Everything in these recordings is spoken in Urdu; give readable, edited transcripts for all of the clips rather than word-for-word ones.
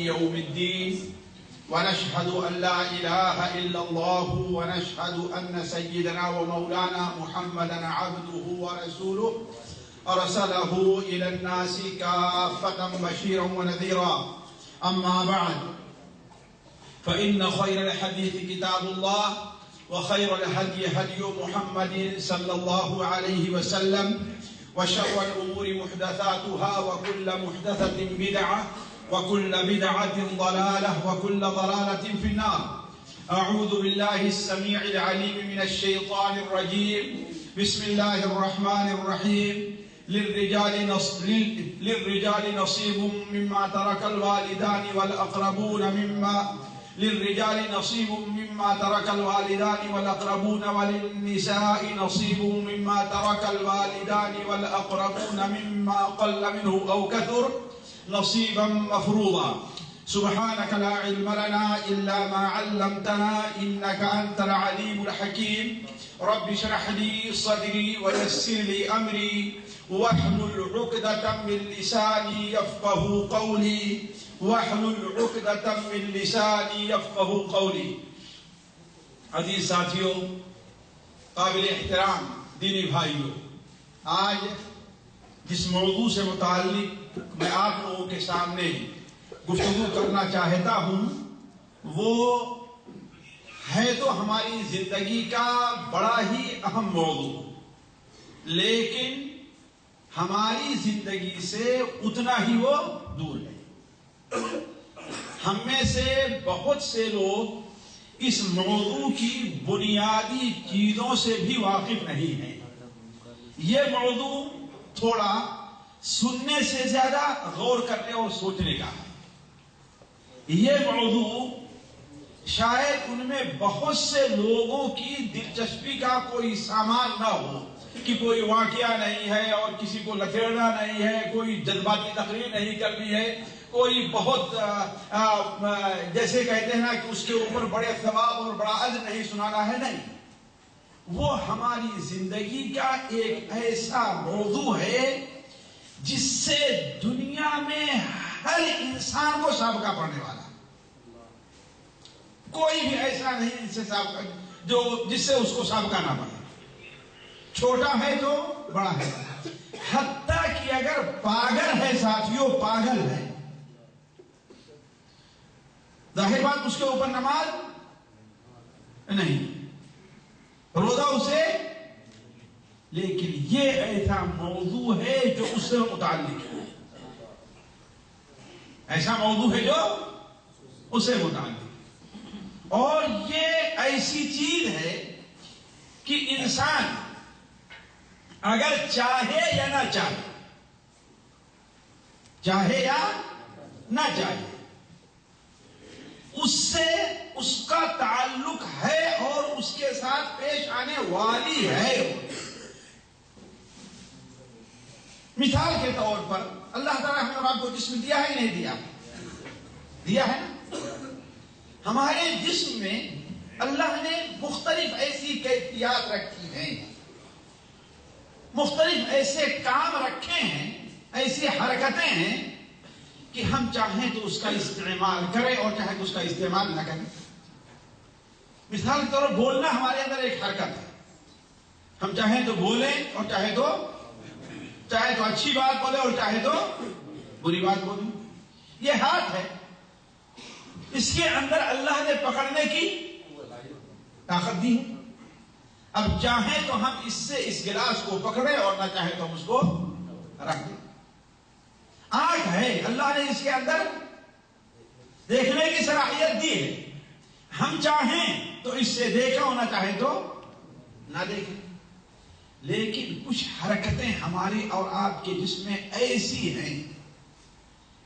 يوم الدين ونشهد أن لا إله إلا الله ونشهد أن سيدنا ومولانا محمدا عبده ورسوله أرسله إلى الناس كافة بشيرا ونذيرا. أما بعد فإن خير الحديث كتاب الله وخير الهدي هدي محمد صلى الله عليه وسلم وشر الأمور محدثاتها وكل محدثة بدعة وكل بدعة ضلالة وكل ضلالة في النار. أعوذ بالله السميع العليم من الشيطان الرجيم. بسم الله الرحمن الرحيم. للرجال نصيب مما ترك الوالدان والأقربون وللنساء نصيب مما ترك الوالدان والأقربون مما قل منه أو كثر نصيبا مفروضا. سبحانك لا علم لنا إلا ما علمتنا إنك أنت العليم الحكيم. رب اشرح لي صدري ويسر لي أمري واحلل عقدة من لساني يفقه قولي عزیز ساتھیوں، قابل احترام دینی بھائیوں، آج جس موضوع سے متعلق میں آپ لوگوں کے سامنے گفتگو کرنا چاہتا ہوں وہ ہے تو ہماری زندگی کا بڑا ہی اہم موضوع، لیکن ہماری زندگی سے اتنا ہی وہ دور ہے. ہم میں سے بہت سے لوگ اس موضوع کی بنیادی چیزوں سے بھی واقف نہیں ہیں. یہ موضوع تھوڑا سننے سے زیادہ غور کرنے اور سوچنے کا ہے. یہ موضوع شاید ان میں بہت سے لوگوں کی دلچسپی کا کوئی سامان نہ ہو کہ کوئی واقعہ نہیں ہے اور کسی کو لکھیڑنا نہیں ہے، کوئی جذباتی تقریر نہیں کرنی ہے، کوئی بہت جیسے کہتے ہیں نا کہ اس کے اوپر بڑے ثواب اور بڑا اجر نہیں سنانا ہے. نہیں، وہ ہماری زندگی کا ایک ایسا موضوع ہے جس سے دنیا میں ہر انسان کو سابقہ پڑنے والا. کوئی بھی ایسا نہیں جس سے اس کو سابقہ نہ پڑے، چھوٹا ہے تو بڑا ہے. حتیٰ کہ اگر پاگل ہے ساتھیوں، پاگل ہے، ظاہر بات اس کے اوپر نماز نہیں، روزہ اسے، لیکن یہ ایسا موضوع ہے جو اس سے متعلق ہے. ایسا موضوع ہے جو اس سے متعلق ہے. اور یہ ایسی چیز ہے کہ انسان اگر چاہے یا نہ چاہے، چاہے یا نہ چاہے، اس سے اس کا تعلق ہے اور اس کے ساتھ پیش آنے والی ہے. مثال کے طور پر اللہ تعالیٰ ہمیں اور آپ کو جسم دیا ہے نہیں دیا؟ دیا ہے نا. ہمارے جسم میں اللہ نے مختلف ایسی کیفیات رکھی ہیں، مختلف ایسے کام رکھے ہیں، ایسی حرکتیں ہیں کہ ہم چاہیں تو اس کا استعمال کریں اور چاہیں تو اس کا استعمال نہ کریں. مثال کے طور پر بولنا ہمارے اندر ایک حرکت ہے. ہم چاہیں تو بولیں اور چاہے تو اچھی بات بولیں اور چاہے تو بری بات بولیں. یہ ہاتھ ہے، اس کے اندر اللہ نے پکڑنے کی طاقت دی ہے. اب چاہیں تو ہم اس سے اس گلاس کو پکڑیں اور نہ چاہیں تو ہم اس کو رکھ دیں. آنکھ ہے، اللہ نے اس کے اندر دیکھنے کی صلاحیت دی ہے. ہم چاہیں تو اس سے دیکھیں اور نہ چاہیں تو نہ دیکھیں. لیکن کچھ حرکتیں ہماری اور آپ کے جسم میں ایسی ہیں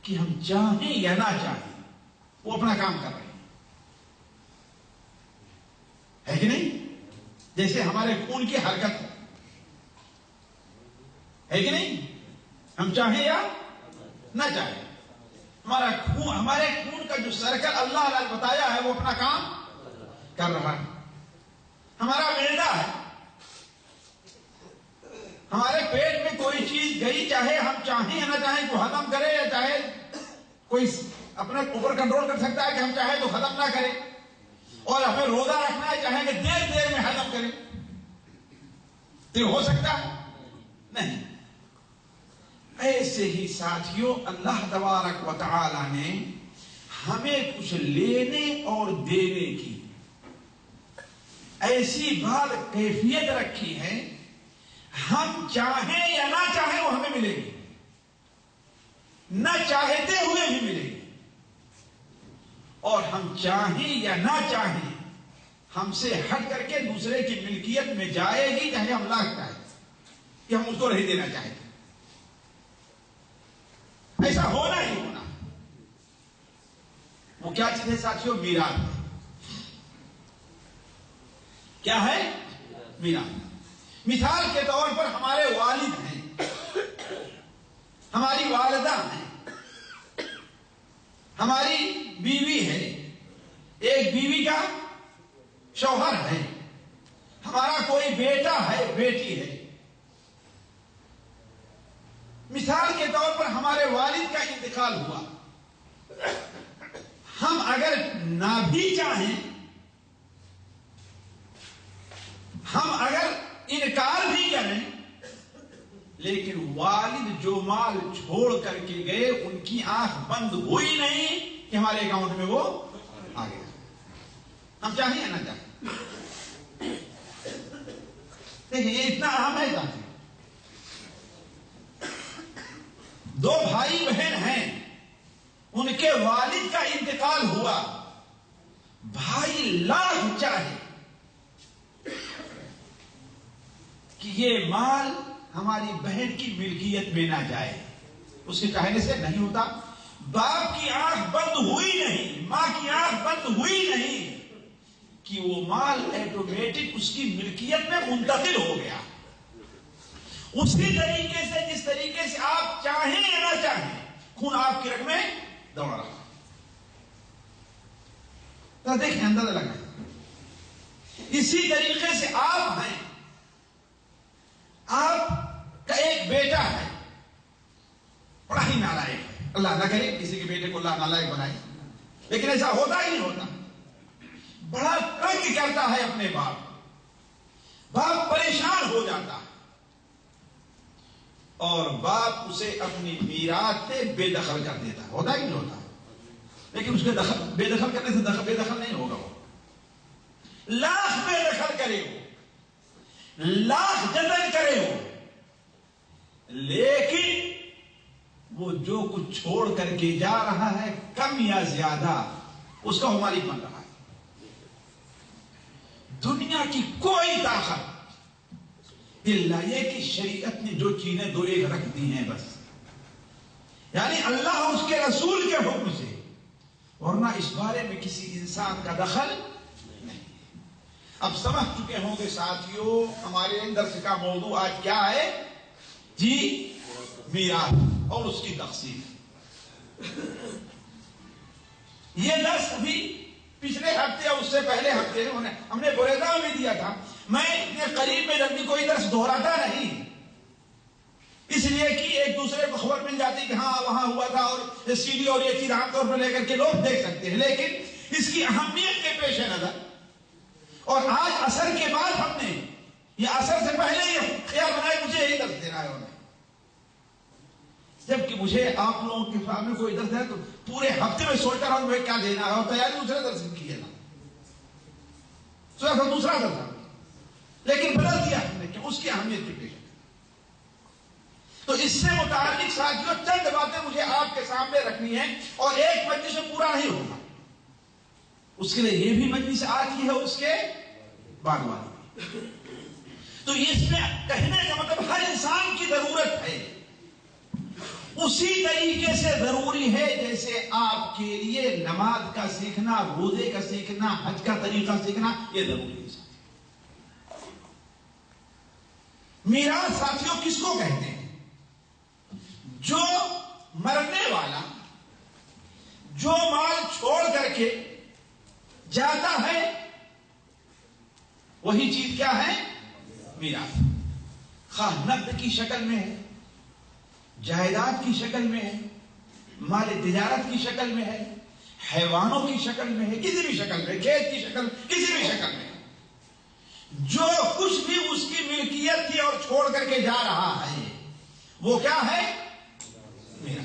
کہ ہم چاہیں یا نہ چاہیں وہ اپنا کام کر رہے ہیں، ہے کہ نہیں؟ جیسے ہمارے خون کی حرکت ہے کہ نہیں؟ ہم چاہیں یا نہ چاہیں، ہمارے خون کا جو سرکل اللہ نے بتایا ہے وہ اپنا کام کر رہا ہے. ہمارا معدہ ہے، ہمارے پیٹ میں کوئی چیز گئی، چاہے ہم چاہیں یا نہ چاہیں کو ہضم کرے یا چاہے کوئی اپنے اوپر کنٹرول کر سکتا ہے کہ ہم چاہیں تو ختم نہ کریں، اور ہمیں روزہ رکھنا ہے چاہیں کہ دیر دیر میں ختم کریں، تو ہو سکتا ہے نہیں۔ ایسے ہی ساتھیوں اللہ تبارک و تعالی نے ہمیں کچھ لینے اور دینے کی ایسی بات کیفیت رکھی ہے، ہم چاہیں یا نہ چاہیں وہ ہمیں ملے گی، نہ چاہتے ہوئے بھی ملے گی، اور ہم چاہیں یا نہ چاہیں ہم سے ہٹ کر کے دوسرے کی ملکیت میں جائے گی، چاہے ہم لاکھ چاہیں کہ ہم اس کو نہیں دینا چاہتے، ایسا ہونا ہی ہونا۔ وہ کیا چیز ہے ساتھیوں؟ میراث ہے۔ کیا ہے؟ میراث۔ مثال کے طور پر ہمارے والد ہیں، ہماری والدہ ہیں، ہماری بیوی ہے، ایک بیوی کا شوہر ہے، ہمارا کوئی بیٹا ہے، بیٹی ہے۔ مثال کے طور پر ہمارے والد کا انتقال ہوا، ہم اگر نہ بھی چاہیں، ہم اگر انکار بھی کریں، لیکن والد جو مال چھوڑ کر کے گئے ان کی آنکھ بند ہوئی نہیں کہ ہمارے اکاؤنٹ میں وہ آ گیا، ہم چاہیں یا نہ چاہیں۔ دیکھیں یہ اتنا اہم ہے ساتھی۔ دو بھائی بہن ہیں، ان کے والد کا انتقال ہوا، بھائی لاکھ چاہے کہ یہ مال ہماری بہن کی ملکیت میں نہ جائے، اس کے کہنے سے نہیں ہوتا۔ باپ کی آنکھ بند ہوئی نہیں، ماں کی آنکھ بند ہوئی نہیں کہ وہ مال آٹومیٹک اس کی ملکیت میں منتقل ہو گیا۔ اسی طریقے سے جس طریقے سے آپ چاہیں یا نہ چاہیں خون آپ کی رگ میں دوڑ رہا، تو دیکھیں اندازہ لگائیں۔ اسی طریقے سے آپ ہیں، آپ کا ایک بیٹا ہے، بڑا ہی نالائق ہے، اللہ نہ کرے کسی کے بیٹے کو اللہ نالائق بنائے، لیکن ایسا ہوتا ہی نہیں ہوتا، بڑا تنگ کرتا ہے اپنے باپ پریشان ہو جاتا ہے، اور باپ اسے اپنی میراث سے بے دخل کر دیتا ہے، ہوتا ہی نہیں ہوتا، لیکن اس کے بے دخل کرنے سے بے دخل نہیں ہوگا، وہ لاکھ بے دخل کرے ہو، لاکھ جتن کرے ہو، لیکن وہ جو کچھ چھوڑ کر کے جا رہا ہے کم یا زیادہ اس کا وہ مالک بن رہا ہے۔ دنیا کی کوئی طاقت الا یہ کہ شریعت نے جو چیزیں دو ایک رکھ دی ہیں بس، یعنی اللہ اور اس کے رسول کے حکم سے، ورنہ اس بارے میں کسی انسان کا دخل نہیں۔ اب سمجھ چکے ہوں گے ساتھیوں ہمارے درس کا موضوع آج کیا ہے؟ جی میراث اور اس کی تقسیم۔ یہ درس بھی پچھلے ہفتے اور اس سے پہلے ہفتے ہم نے بریدا میں بھی دیا تھا۔ میں اتنے قریب میں جب بھی کوئی درس دہراتا نہیں، اس لیے کہ ایک دوسرے کو خبر مل جاتی کہ ہاں وہاں ہوا تھا، اور سی ڈی اور یہ چیز عام طور پر لے کر کے لوگ دیکھ سکتے ہیں، لیکن اس کی اہمیت کے پیش نظر، اور آج عصر کے بعد ہم نے یہ عصر سے پہلے یہ خیال بنایا مجھے یہی درس دینا ہے انہیں، جبکہ مجھے آپ لوگوں کے سامنے کوئی درس ہے تو پورے ہفتے میں سوچتا رہا ہوں کیا دینا ہے، اور تیاری دوسرے درس کی ہے نا، سوچا دوسرا درس، لیکن بدل دیا ہم نے کہ اس کی اہمیت کے پیش۔ تو اس سے متعلق ساتھیوں چند باتیں مجھے آپ کے سامنے رکھنی ہیں، اور ایک مجلس میں پورا نہیں ہوگا، اس کے لیے یہ بھی مجلس آتی ہے، اس کے بعد والی۔ تو اس میں کہنے کا مطلب ہر انسان کی ضرورت ہے، اسی طریقے سے ضروری ہے جیسے آپ کے لیے نماز کا سیکھنا، روزے کا سیکھنا، حج کا طریقہ سیکھنا یہ ضروری ہے۔ میراث ساتھیوں کس کو کہتے ہیں؟ جو مرنے والا جو مال چھوڑ کر کے جاتا ہے وہی چیز کیا ہے؟ میراث۔ خواہ نقد کی شکل میں ہے، جائیداد کی شکل میں ہے، مال تجارت کی شکل میں ہے، حیوانوں کی شکل میں ہے، کسی بھی شکل میں، کھیت کی شکل، کسی بھی شکل میں، جو کچھ بھی اس کی ملکیت تھی اور چھوڑ کر کے جا رہا ہے وہ کیا ہے؟ میرا۔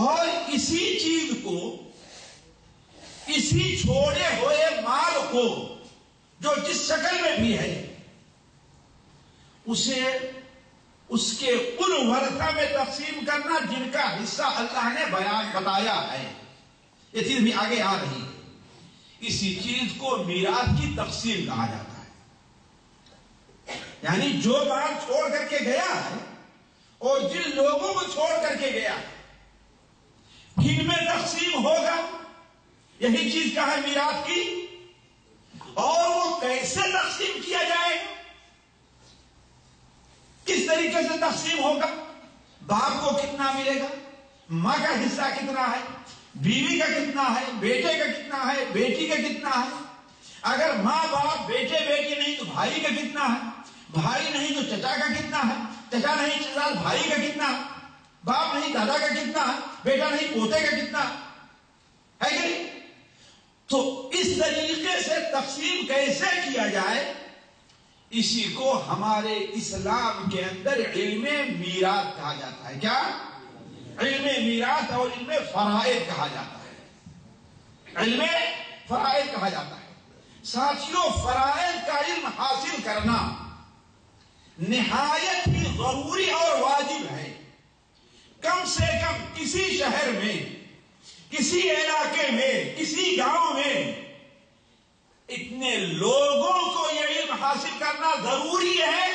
اور اسی چیز کو، اسی چھوڑے ہوئے مال کو جو جس شکل میں بھی ہے اسے اس کے ان ورثہ میں تقسیم کرنا جن کا حصہ اللہ نے بتایا ہے۔ یہ چیز بھی آگے آ رہی ہے۔ اسی چیز کو میراث کی تقسیم کہا جاتا ہے، یعنی جو مال چھوڑ کر کے گیا ہے اور جن لوگوں کو چھوڑ کر کے گیا ان میں تقسیم ہوگا، یہی چیز کہا ہے میراث کی۔ اور وہ کیسے تقسیم کیا جائے گا، کس طریقے سے تقسیم ہوگا؟ باپ کو کتنا ملے گا، ماں کا حصہ کتنا ہے، بیوی کا کتنا ہے، بیٹے کا کتنا ہے، بیٹی کا کتنا ہے؟ اگر ماں باپ بیٹے بیٹی نہیں تو بھائی کا کتنا ہے، بھائی نہیں تو چچا کا کتنا ہے، چچا نہیں چچا بھائی کا کتنا ہے، باپ نہیں دادا کا کتنا ہے، بیٹا نہیں پوتے کا کتنا ہے کہ نہیں؟ تو اس طریقے سے تقسیم کیسے کیا جائے، اسی کو ہمارے اسلام کے اندر علم میراث کہا جاتا ہے۔ کیا؟ علم میراث اور علم فرائض کہا جاتا ہے۔ علم فرائض کہا جاتا ہے۔ ساتھیوں، فرائض کا علم حاصل کرنا نہایت ہی ضروری اور واجب ہے۔ کم سے کم کسی شہر میں، کسی علاقے میں، کسی گاؤں میں اتنے لوگوں کو یہ علم حاصل کرنا ضروری ہے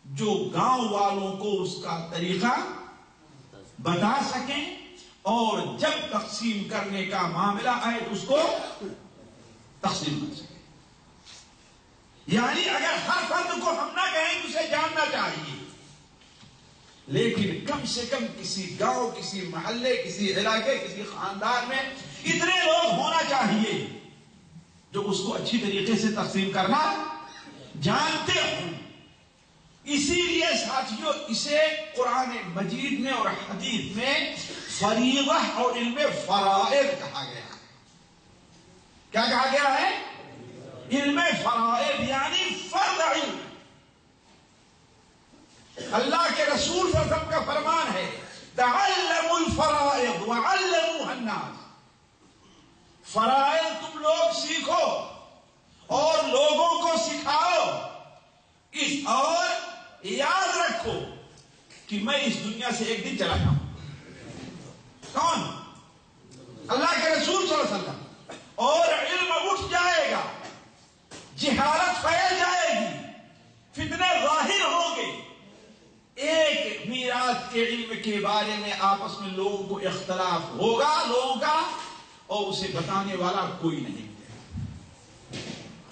جو گاؤں والوں کو اس کا طریقہ بتا سکیں اور جب تقسیم کرنے کا معاملہ آئے تو اس کو تقسیم کر سکیں۔ یعنی اگر ہر فرد کو ہم نہ کہیں تو اسے جاننا چاہیے، لیکن کم سے کم کسی گاؤں، کسی محلے، کسی علاقے، کسی خاندان میں اتنے لوگ ہونا چاہیے جو اس کو اچھی طریقے سے تقسیم کرنا جانتے ہوں۔ اسی لیے ساتھیوں اسے قرآن مجید میں اور حدیث میں فریضہ اور علم فرائض کہا گیا ہے۔ کیا کہا گیا ہے؟ علم فرائض، یعنی فرض علم۔ اللہ کے رسول صلی اللہ علیہ وسلم کا فرمان ہے تعلموا الفرائض وعلموها الناس۔ فرائض تم لوگ سیکھو اور لوگوں کو سکھاؤ، اور یاد رکھو کہ میں اس دنیا سے ایک دن چلا جاؤں۔ کون؟ اللہ کے رسول صلی اللہ علیہ وسلم۔ اور علم اٹھ جائے گا، جہالت پھیل جائے گی، فتنے ظاہر ہوں گے، ایک میراث کے علم کے بارے میں آپس میں لوگوں کو اختلاف ہوگا لوگوں کا، اور اسے بتانے والا کوئی نہیں ہے۔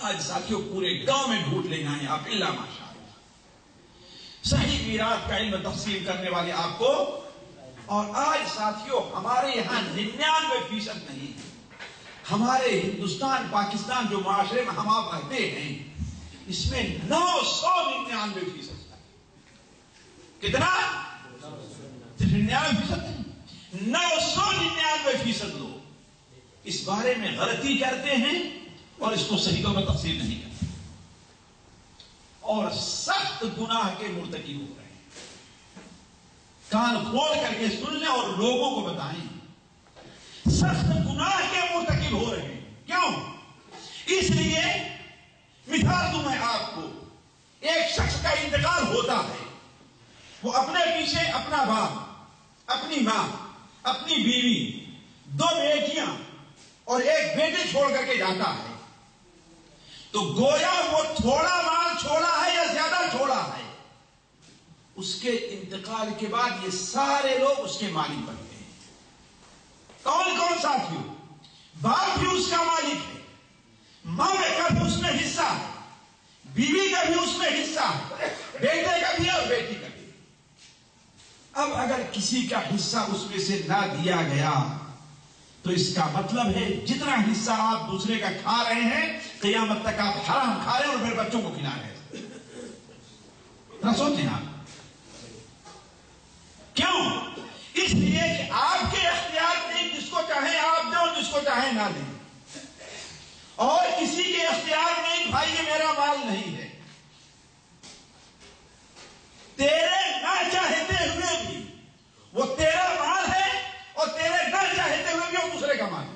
آج ساتھیوں پورے گاؤں میں ڈھونڈ لے جائیں آپ، اللہ ماشاء اللہ صحیح میراث کا علم تقسیم کرنے والے آپ کو۔ اور آج ساتھیوں ہمارے یہاں 99% نہیں، ہمارے ہندوستان پاکستان جو معاشرے میں ہم آپ رہتے ہیں اس میں 999%۔ کتنا؟ صرف 99% نہیں، 999% لوگ اس بارے میں غلطی کرتے ہیں اور اس کو صحیح طور پر تقسیم نہیں کرتے، اور سخت گناہ کے مرتکب ہو رہے ہیں۔ کان کھول کر کے سن لیں اور لوگوں کو بتائیں، سخت گناہ کے مرتکب ہو رہے ہیں۔ کیوں؟ اس لیے مثال دوں میں آپ کو، ایک شخص کا انتقال ہوتا ہے، وہ اپنے پیچھے اپنا باپ، اپنی ماں، اپنی بیوی، 2 بیٹیاں اور ایک بیٹے چھوڑ کر کے جاتا ہے، تو گویا وہ تھوڑا مال چھوڑا ہے یا زیادہ چھوڑا ہے؟ اس کے انتقال کے بعد یہ سارے لوگ اس کے مالک بنتے ہیں۔ کون کون ساتھیوں؟ باپ بھی اس کا مالک ہے، ماں کا بھی اس میں حصہ ہے، بیوی کا بھی اس میں حصہ ہے، بیٹے کا بھی اور بیٹی کا بھی۔ اب اگر کسی کا حصہ اس میں سے نہ دیا گیا تو اس کا مطلب ہے جتنا حصہ آپ دوسرے کا کھا رہے ہیں قیامت تک آپ حرام کھا رہے ہیں اور میرے بچوں کو کھلا رہے ہیں۔ نہ سوچیں آپ کیوں؟ اس لیے کہ فرمائے نہ دیں، اور کسی کے اختیار میں بھائی یہ میرا مال نہیں ہے، تیرے نہ چاہتے ہوئے بھی وہ تیرا مال ہے، اور تیرے نہ چاہتے ہوئے بھی وہ دوسرے کا مال ہے۔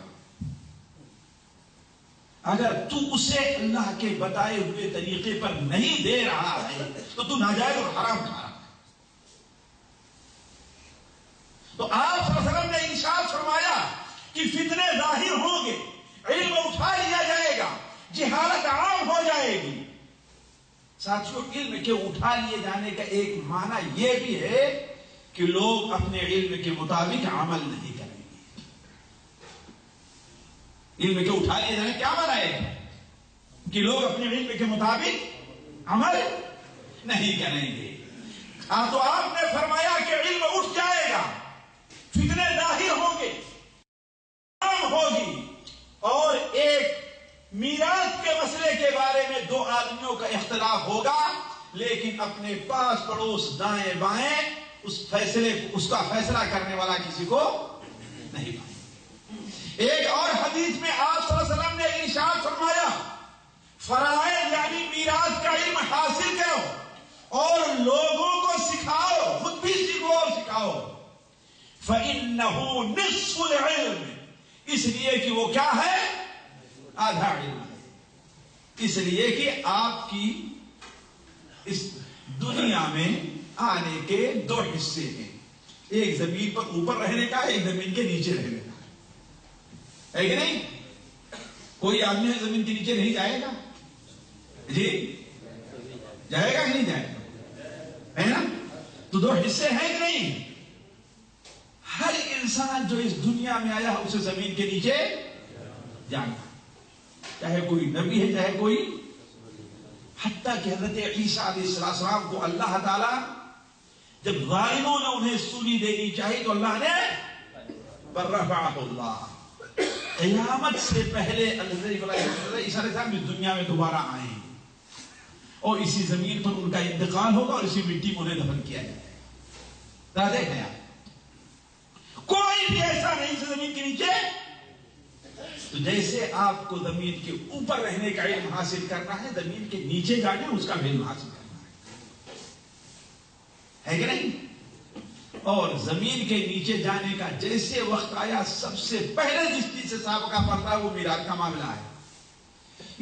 اگر تو اسے اللہ کے بتائے ہوئے طریقے پر نہیں دے رہا ہے تو تو ناجائز اور حرام کھا رہا ہے۔ تو آپ صلی اللہ علیہ وسلم نے ارشاد فرمایا کہ فتنے ظاہر ہوں گے، علم اٹھا لیا جائے گا، جہالت عام ہو جائے گی۔ ساتھیوں، علم کے اٹھا لیے جانے کا ایک معنی یہ بھی ہے کہ لوگ اپنے علم کے مطابق عمل نہیں کریں گے۔ علم کے اٹھا لیے جانے کیا معنی ہے؟ کہ لوگ اپنے علم کے مطابق عمل نہیں کریں گے۔ تو آپ نے فرمایا کہ علم اٹھ جائے گا، فتنے ظاہر ہوں گے، عام ہوگی، اور ایک میراث کے مسئلے کے بارے میں دو آدمیوں کا اختلاف ہوگا، لیکن اپنے پاس پڑوس دائیں بائیں اس کا فیصلہ کرنے والا کسی کو نہیں پائے۔ ایک اور حدیث میں آپ صلی اللہ علیہ وسلم نے ارشاد فرمایا، فرائض یعنی میراث کا علم حاصل کرو اور لوگوں کو سکھاؤ، خود بھی سیکھو اور سکھاؤ۔ فَإِنَّهُ نِصْفُ الْعِلْمِ، اس لیے کہ وہ کیا ہے؟ آدھا علم ہے۔ اس لیے کہ آپ کی اس دنیا میں آنے کے دو حصے ہیں، ایک زمین پر اوپر رہنے کا، ایک زمین کے نیچے رہنے کا، ہے کہ نہیں؟ کوئی آدمی زمین کے نیچے نہیں جائے گا؟ جی جائے گا کہ نہیں جائے گا؟ ہے نا؟ تو دو حصے ہیں کہ نہیں؟ ہر انسان جو اس دنیا میں آیا اسے زمین کے نیچے جانا، چاہے کوئی نبی ہے چاہے کوئی، حتیٰ کہ حضرت عیسیٰ علیہ السلام کو اللہ تعالیٰ جب ظالموں نے انہیں سولی دینی چاہی تو اللہ نے برفعہ اللہ، قیامت سے پہلے عیسیٰ علیہ السلام اس دنیا میں دوبارہ آئے ہیں، اور اسی زمین پر ان کا انتقال ہوگا اور اسی مٹی میں انہیں دفن کیا جائے گا۔ دیکھیں آپ، کوئی بھی ایسا نہیں زمین کے نیچے۔ تو جیسے آپ کو زمین کے اوپر رہنے کا علم حاصل کرنا ہے، زمین کے نیچے جانے اس کا علم حاصل کرنا ہے کہ نہیں؟ اور زمین کے نیچے جانے کا جیسے وقت آیا، سب سے پہلے جس چیز سے سابقہ پڑتا ہے وہ میراث کا معاملہ ہے۔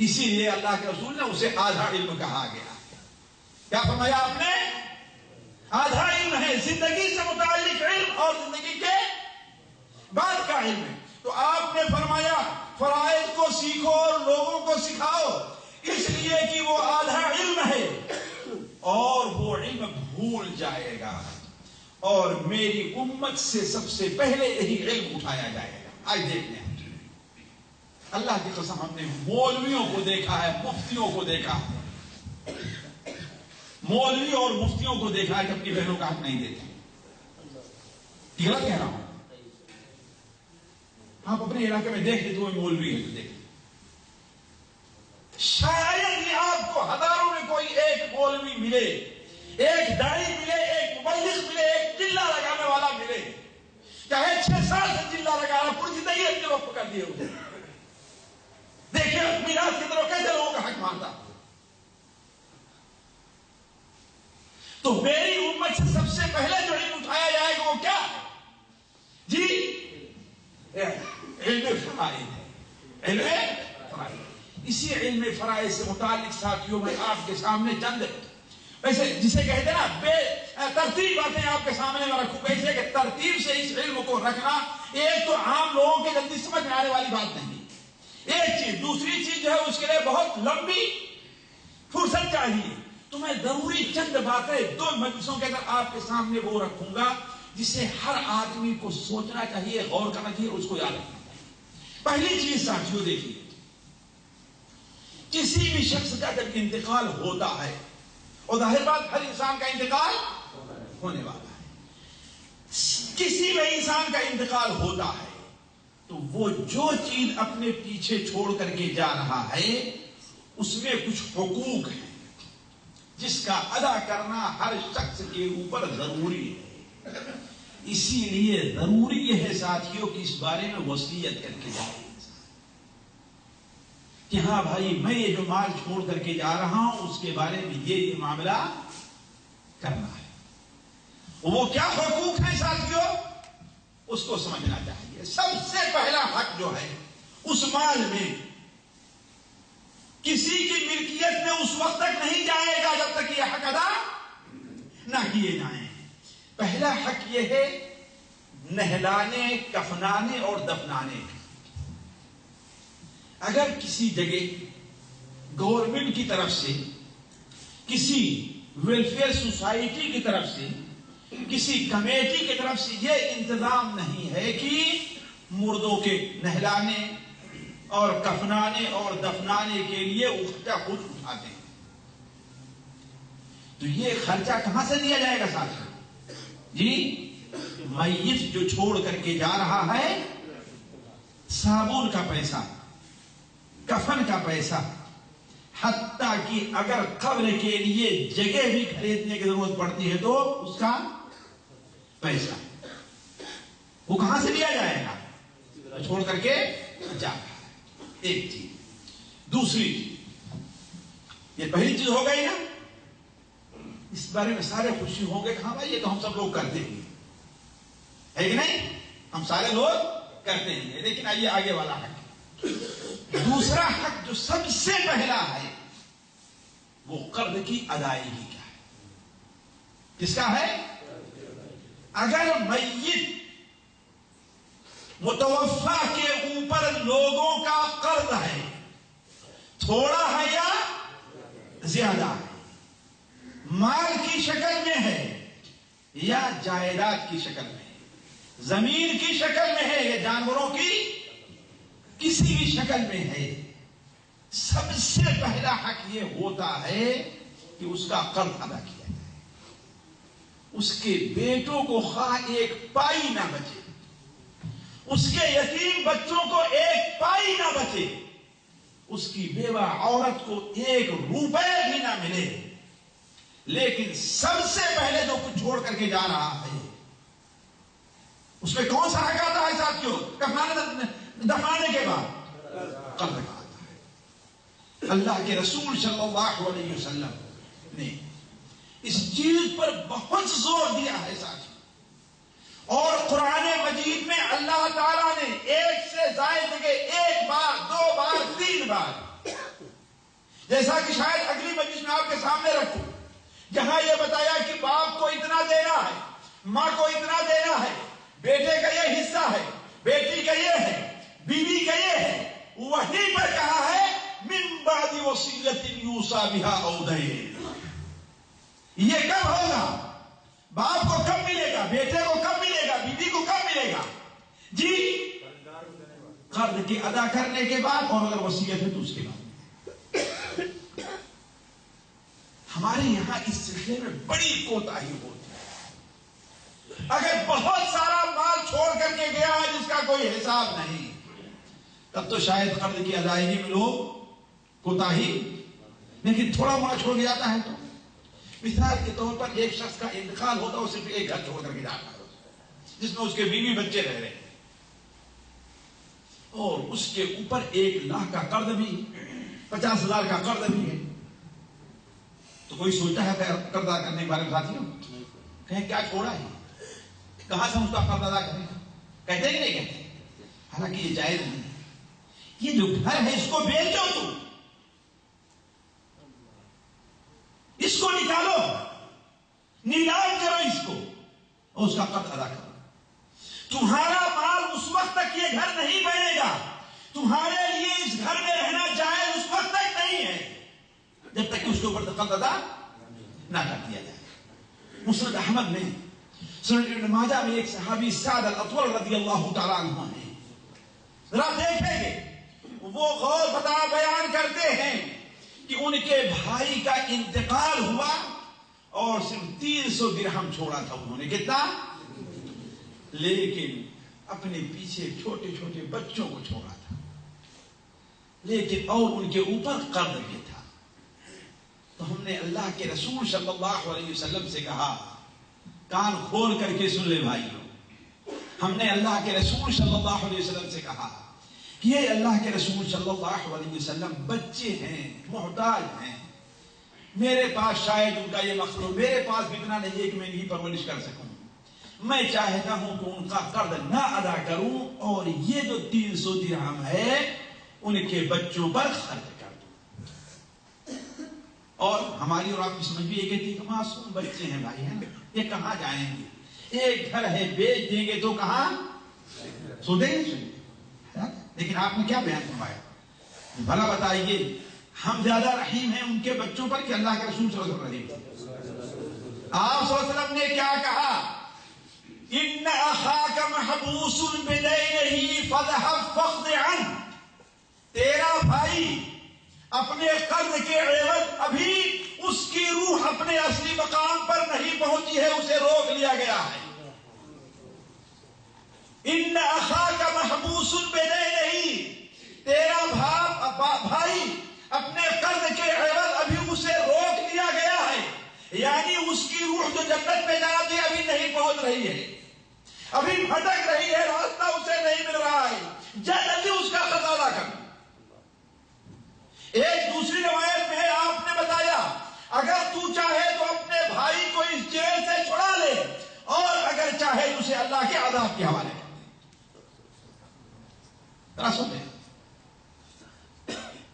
اسی لیے اللہ کے رسول نے اسے آدھا علم کہا گیا۔ کیا فرمایا آپ نے؟ آدھا علم ہے، زندگی سے متعلق علم اور زندگی کے بعد کا علم ہے۔ تو آپ نے فرمایا فرائض کو سیکھو اور لوگوں کو سکھاؤ، اس لیے کہ وہ آدھا علم ہے اور وہ علم بھول جائے گا، اور میری امت سے سب سے پہلے یہی علم اٹھایا جائے گا۔ آج دیکھتے ہیں، اللہ کی قسم ہم نے مولویوں کو دیکھا ہے، مفتیوں کو دیکھا ہے، مولوی اور مفتیوں کو دیکھا ہے کہ اپنی بہنوں کا حق نہیں دیتے۔ غلط کہہ رہا ہوں؟ آپ اپنے علاقے میں دیکھ لیتے، وہ مولوی ہے تو دیکھ، شاید ہی آپ کو ہزاروں میں کوئی ایک مولوی ملے، ایک داعی ملے، ایک مبلغ ملے، ایک چلہ لگانے والا ملے، چاہے 6 سال سے چلہ لگا رہا، پوری زندگی اپنے وقت کر دیے ہوتے۔ دیکھیں میراث کی طرف کیسے لوگوں کا حق مانتا۔ تو میری امت سے سب سے پہلے جو علم اٹھایا جائے گا وہ کیا ہے؟ جی علم فرائض ہے، علم فرائض۔ اسی علم فرائض سے متعلق ساتھیوں میں آپ کے سامنے چند ویسے جسے کہتے ہیں نا بے ترتیب باتیں آپ کے سامنے میں رکھوں، ویسے کہ ترتیب سے اس علم کو رکھنا ایک تو عام لوگوں کے جلدی سمجھ میں آنے والی بات نہیں، ایک چیز۔ دوسری چیز جو ہے اس کے لیے بہت لمبی فرصت چاہیے۔ تو میں ضروری چند باتیں 2 مجلسوں کے اندر آپ کے سامنے وہ رکھوں گا جسے ہر آدمی کو سوچنا چاہیے، غور کرنا چاہیے، اس کو یاد رکھنا چاہیے۔ پہلی چیز ساتھیوں دیکھیے، کسی بھی شخص کا جب انتقال ہوتا ہے، اور ظاہر بات ہر انسان کا انتقال ہونے والا ہے، کسی بھی انسان کا انتقال ہوتا ہے تو وہ جو چیز اپنے پیچھے چھوڑ کر کے جا رہا ہے اس میں کچھ حقوق ہیں جس کا ادا کرنا ہر شخص کے اوپر ضروری ہے۔ اسی لیے ضروری یہ ہے ساتھیوں کہ اس بارے میں وصیت کر کے جائے، کہ ہاں بھائی میں یہ جو مال چھوڑ کر کے جا رہا ہوں اس کے بارے میں یہ معاملہ کرنا ہے. وہ کیا حقوق ہیں ساتھیوں اس کو سمجھنا چاہیے. سب سے پہلا حق جو ہے اس مال میں کسی کی ملکیت میں اس وقت تک نہیں جائے گا جب تک یہ حق ادا نہ کیے جائیں. پہلا حق یہ ہے نہلانے, کفنانے اور دفنانے. اگر کسی جگہ گورنمنٹ کی طرف سے, کسی ویلفیئر سوسائٹی کی طرف سے, کسی کمیٹی کی طرف سے یہ انتظام نہیں ہے کہ مردوں کے نہلانے اور کفنانے اور دفنانے کے لیے خرچہ خود اٹھاتے ہیں, تو یہ خرچہ کہاں سے دیا جائے گا ساتھ جی؟ میت جو چھوڑ کر کے جا رہا ہے صابن کا پیسہ, کفن کا پیسہ, حتیٰ کہ اگر قبر کے لیے جگہ بھی خریدنے کی ضرورت پڑتی ہے تو اس کا پیسہ وہ کہاں سے لیا جائے گا؟ چھوڑ کر کے جا رہا ہے. ایک چیز. دوسری چیز, یہ پہلی چیز ہو گئی نا, اس بارے میں سارے خوشی ہوں گے کہ ہاں بھائی یہ تو ہم سب لوگ کرتے ہیں, ہے کہ نہیں؟ ہم سارے لوگ کرتے ہیں. لیکن آئیے آگے والا حق. دوسرا حق جو سب سے پہلا ہے وہ قرض کی ادائیگی کا ہے. کس کا ہے؟ اگر میت متوفا کے اوپر لوگوں کا قرض ہے, تھوڑا ہے یا زیادہ ہے, مال کی شکل میں ہے یا جائیداد کی شکل میں ہے, زمین کی شکل میں ہے یا جانوروں کی کسی بھی شکل میں ہے, سب سے پہلا حق یہ ہوتا ہے کہ اس کا قرض ادا کیا جائے. اس کے بیٹوں کو خواہ ایک پائی نہ بچے, اس کے یتیم بچوں کو ایک پائی نہ بچے, اس کی بیوہ عورت کو ایک روپے بھی نہ ملے, لیکن سب سے پہلے جو کچھ چھوڑ کر کے جا رہا ہے اس میں کون سا حق آتا ہے ساتھیوں؟ دفنانے کے بعد قرض کا آتا ہے. اللہ کے رسول صلی اللہ علیہ وسلم نے اس چیز پر بہت زور دیا ہے ساتھیوں, اور قرآن مجید میں اللہ تعالیٰ نے ایک سے زائد جگہ ایک بار, دو بار, تین بار, جیسا کہ شاید اگلی مجلس میں آپ کے سامنے رکھوں, جہاں یہ بتایا کہ باپ کو اتنا دینا ہے, ماں کو اتنا دینا ہے, بیٹے کا یہ حصہ ہے, بیٹی کا یہ ہے, بیوی کا یہ ہے, وہیں پر کہا ہے من بعد وصیۃ یوصی بها او دین. یہ کب ہوگا؟ باپ کو کب ملے گا, بیٹے کو کب ملے گا, بیوی کو کب ملے گا جی؟ قرض کی ادا کرنے کے بعد, اور اگر وصیت ہے تو اس کے بعد. ہمارے یہاں اس سلسلے میں بڑی کوتاہی ہوتی ہے. اگر بہت سارا مال چھوڑ کر کے گیا ہے جس کا کوئی حساب نہیں, تب تو شاید قرض کی ادائیگی میں لوگ کوتاہی, لیکن تھوڑا موڑا چھوڑ جاتا ہے تو مثال کے طور پر ایک شخص کا انتقال ہوتا ہے, وہ صرف ایک گھر چھوڑ کر کے جاتا ہے جس میں اس کے بیوی بچے رہ رہے ہیں, اور اس کے اوپر 1 لاکھ کا قرض بھی, 50,000 کا قرض بھی ہے. تو کوئی سوچتا ہے قرض ادا کرنے کے بارے میں ساتھیوں؟ کہیں کیا چھوڑا ہے, کہاں سے اس کا قرض ادا کرے گا؟ کہتے ہی نہیں کہتے. حالانکہ یہ جائز نہیں ہے. یہ جو گھر ہے اس کو بیچو, تم اس کو نکالو, نیلام کرو اس کو, اور اس کا قرض ادا کرو. تمہارا مال اس وقت تک یہ گھر نہیں بنے گا, تمہارے لیے اس گھر میں رہنا جائز اس وقت تک نہیں ہے جب تک کہ اس کے اوپر قرض ادا نہ کر دیا جائے. مسند احمد میں, سنن ابن ماجہ میں ایک صحابی سعد الاطول رضی اللہ تعالیٰ عنہ ہیں. ذرا دیکھیں گے, وہ غور بتا بیان کرتے ہیں کہ ان کے بھائی کا انتقال ہوا اور صرف 300 درہم چھوڑا تھا انہوں نے. کتنا؟ لیکن اپنے پیچھے چھوٹے چھوٹے بچوں کو چھوڑا تھا, لیکن اور ان کے اوپر قرض بھی تھا. تو ہم نے اللہ کے رسول صلی اللہ علیہ وسلم سے کہا, کان کھول کر کے سن لے بھائیوں, ہم نے اللہ کے رسول صلی اللہ علیہ وسلم سے کہا کہ یہ اللہ کے رسول صلی اللہ علیہ وسلم بچے ہیں، محتاج ہیں، میرے پاس شاید ان کا یہ مخلوق، میرے پاس بھی اتنا نہیں ہے کہ میں ان کی پرورش کر سکوں، میں چاہتا ہوں کہ ان کا قرض نہ ادا کروں اور یہ جو 300 درہم ہے ان کے بچوں پر خرچ کر دوں۔ اور ہماری اور آپ کی سمجھ بھی یہ کہتی ہے کہ معصوم بچے ہیں بھائی، ہیں یہ کہاں جائیں گے، ایک گھر ہے بیچ دیں گے تو کہاں سودیں گے۔ لیکن آپ نے کیا بیان فرمایا، بھلا بتائیے ہم زیادہ رحیم ہیں ان کے بچوں پر کہ اللہ کے رسول صلی اللہ علیہ وسلم؟ آپ صلی اللہ علیہ وسلم نے کیا کہا، ان اخاک محبوس بدینہ فاذهب فاقض عنہ، تیرا بھائی اپنے قرض کے عوض ابھی اس کی روح اپنے اصلی مقام پر نہیں پہنچی ہے، اسے روک لیا گیا ہے۔ ان اخاک محبوس بدینہ، تیرا بھائی اپنے قرض کے عوض ابھی اسے روک لیا گیا ہے، یعنی اس کی روح جو جنت پہ جانا تھی ابھی نہیں پہنچ رہی ہے، ابھی بھٹک رہی ہے، راستہ اسے نہیں مل رہا ہے، جلدی اس کا قرض ادا کر۔ ایک دوسری روایت میں آپ نے بتایا اگر تو چاہے تو اپنے بھائی کو اس جیل سے چھڑا لے اور اگر چاہے تو اسے اللہ کے عذاب کے حوالے کر دے۔ سنیں،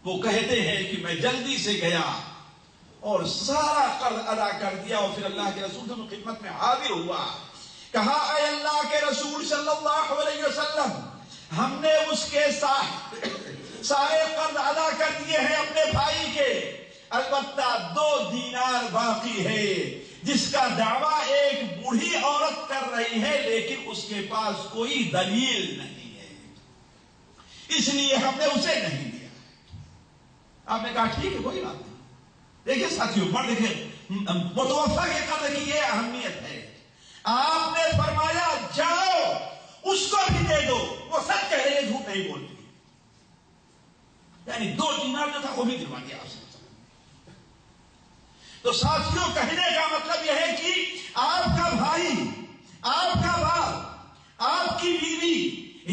وہ کہتے ہیں کہ میں جلدی سے گیا اور سارا قرض ادا کر دیا اور پھر اللہ کے رسول کی خدمت میں حاضر ہوا، کہا اے اللہ کے رسول صلی اللہ علیہ وسلم، ہم نے اس کے سارے قرض ادا کر دیے ہیں اپنے بھائی کے، البتہ 2 دینار باقی ہے جس کا دعویٰ ایک بوڑھی عورت کر رہی ہے لیکن اس کے پاس کوئی دلیل نہیں ہے، اس لیے ہم نے اسے نہیں دیا۔ آپ نے کہا ٹھیک ہے کوئی بات نہیں۔ دیکھیں ساتھیوں، پڑھ دیکھیں متوفا کے قرض کی یہ اہمیت ہے۔ آپ نے فرمایا جاؤ اس کو بھی دے دو، وہ سچ کہہ رہے ہیں، جھوٹ نہیں بولتی، یعنی 2 دینار جو تھا وہ بھی دلوا دیا آپ سے۔ تو ساتھیوں کہنے کا مطلب یہ ہے کہ آپ کا بھائی، آپ کا باپ، آپ کی بیوی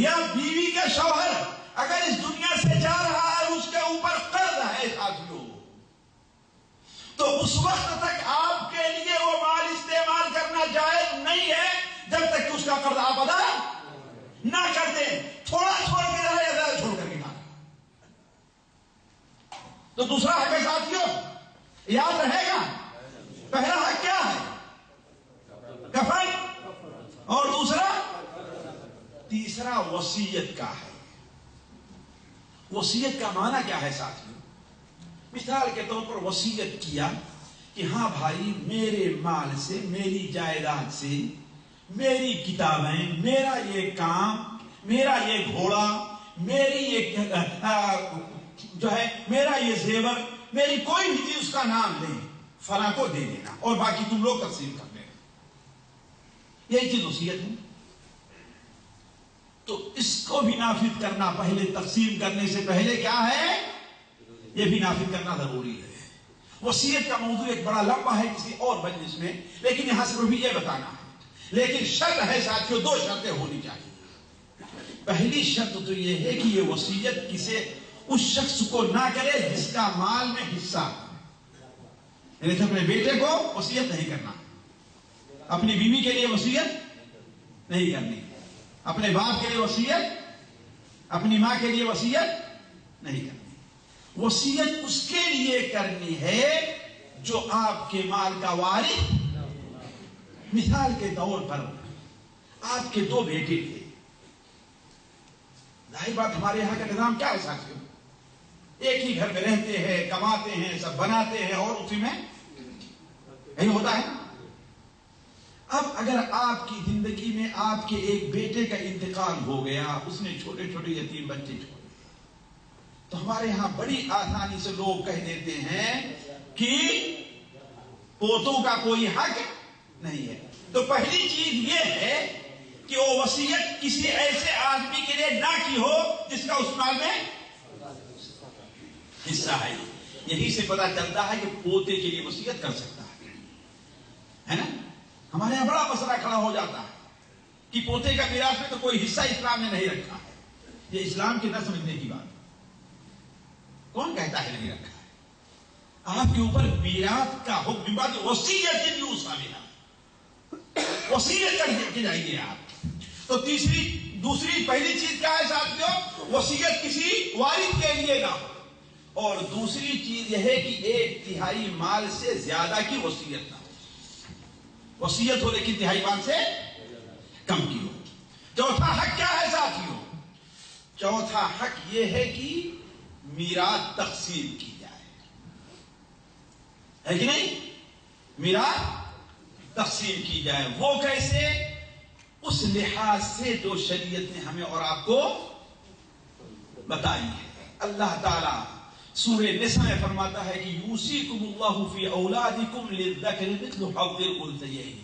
یا بیوی کا شوہر اگر اس دنیا سے جا رہا ہے، اس کے اوپر قرض ہے ساتھیوں، تو اس وقت تک آپ کے لیے وہ مال استعمال کرنا جائز نہیں ہے جب تک کہ اس کا قرض آپ ادا نہ کر دیں۔ تھوڑا چھوڑ کے رہے یا زیادہ چھوڑ کر کے نہ۔ تو دوسرا حق ہے ساتھیوں، یاد رہے گا، پہلا حق کیا ہے؟ کفن، اور تیسرا وصیت کا ہے۔ وصیت کا معنی کیا ہے ساتھیوں؟ مثال کے طور پر وصیت کیا کہ ہاں بھائی میرے مال سے، میری جائیداد سے، میری کتابیں، میرا یہ کام، میرا یہ گھوڑا، میری یہ جو ہے میرا یہ زیور، میری کوئی بھی چیز اس کا نام لیں، فلاں کو دے دینا اور باقی تم لوگ تقسیم کر لینا، یہی چیز وصیت ہے۔ تو اس کو بھی نافذ کرنا پہلے، تقسیم کرنے سے پہلے کیا ہے، یہ بھی نافذ کرنا ضروری ہے۔ وصیت کا موضوع ایک بڑا لمبا ہے کسی اور مجلس میں، لیکن یہاں سے بھی یہ بتانا ہے۔ لیکن شرط ہے ساتھیوں، 2 شرطیں ہونی چاہیے۔ پہلی شرط تو یہ ہے کہ یہ وصیت کسی اس شخص کو نہ کرے جس کا مال میں حصہ، یعنی اپنے بیٹے کو وصیت نہیں کرنا، اپنی بیوی کے لیے وصیت نہیں کرنی، اپنے باپ کے لیے وصیت، اپنی ماں کے لیے وصیت نہیں کرنی۔ وصیت اس کے لیے کرنی ہے جو آپ کے مال کا وارث۔ مثال کے طور پر آپ کے 2 بیٹے تھے، ظاہر بات ہمارے یہاں کا نظام کیا ہے ساتھیوں، ایک ہی گھر میں رہتے ہیں، کماتے ہیں، سب بناتے ہیں اور اسی میں یہی ہوتا ہے۔ اب اگر آپ کی زندگی میں آپ کے ایک بیٹے کا انتقال ہو گیا، اس نے چھوٹے چھوٹے یتیم بچے چھوڑے، تو ہمارے یہاں بڑی آسانی سے لوگ کہہ دیتے ہیں کہ پوتوں کا کوئی حق نہیں ہے۔ تو پہلی چیز یہ ہے کہ وہ وصیت کسی ایسے آدمی کے لیے نہ کی ہو جس کا اس مال میں حصہ ہے۔ یہی سے پتہ چلتا ہے کہ پوتے کے لیے وصیت کر سکتا ہے نا۔ ہمارے یہاں بڑا مسئلہ کھڑا ہو جاتا ہے کہ پوتے کا میراث میں تو کوئی حصہ اسلام نے نہیں رکھا ہے، یہ اسلام کے نہ سمجھنے کی بات. کون کہتا ہے نہیں رکھا ہے؟ آپ کے اوپر میراث کا حکم بات وصیت وصیت کر کے جائیے آپ. تو دوسری پہلی چیز کیا ہے ساتھیوں؟ وصیت کسی وارث کے لیے نہ ہو. اور دوسری چیز یہ ہے کہ 1/3 مال سے زیادہ کی وصیت نہ ہو. وصیت ہو لیکن 1/3 مال سے کم کی ہو. چوتھا حق کیا ہے ساتھیوں؟ چوتھا حق یہ ہے کہ میراث تقسیم کی جائے. ہے کہ نہیں؟ میراث تقسیم کی جائے. وہ کیسے؟ اس لحاظ سے جو شریعت نے ہمیں اور آپ کو بتائی ہے. اللہ تعالی سورہ نساء میں فرماتا ہے کہ یوصیکم اللہ فی اولادکم للذکر مثل حظ الانثیین.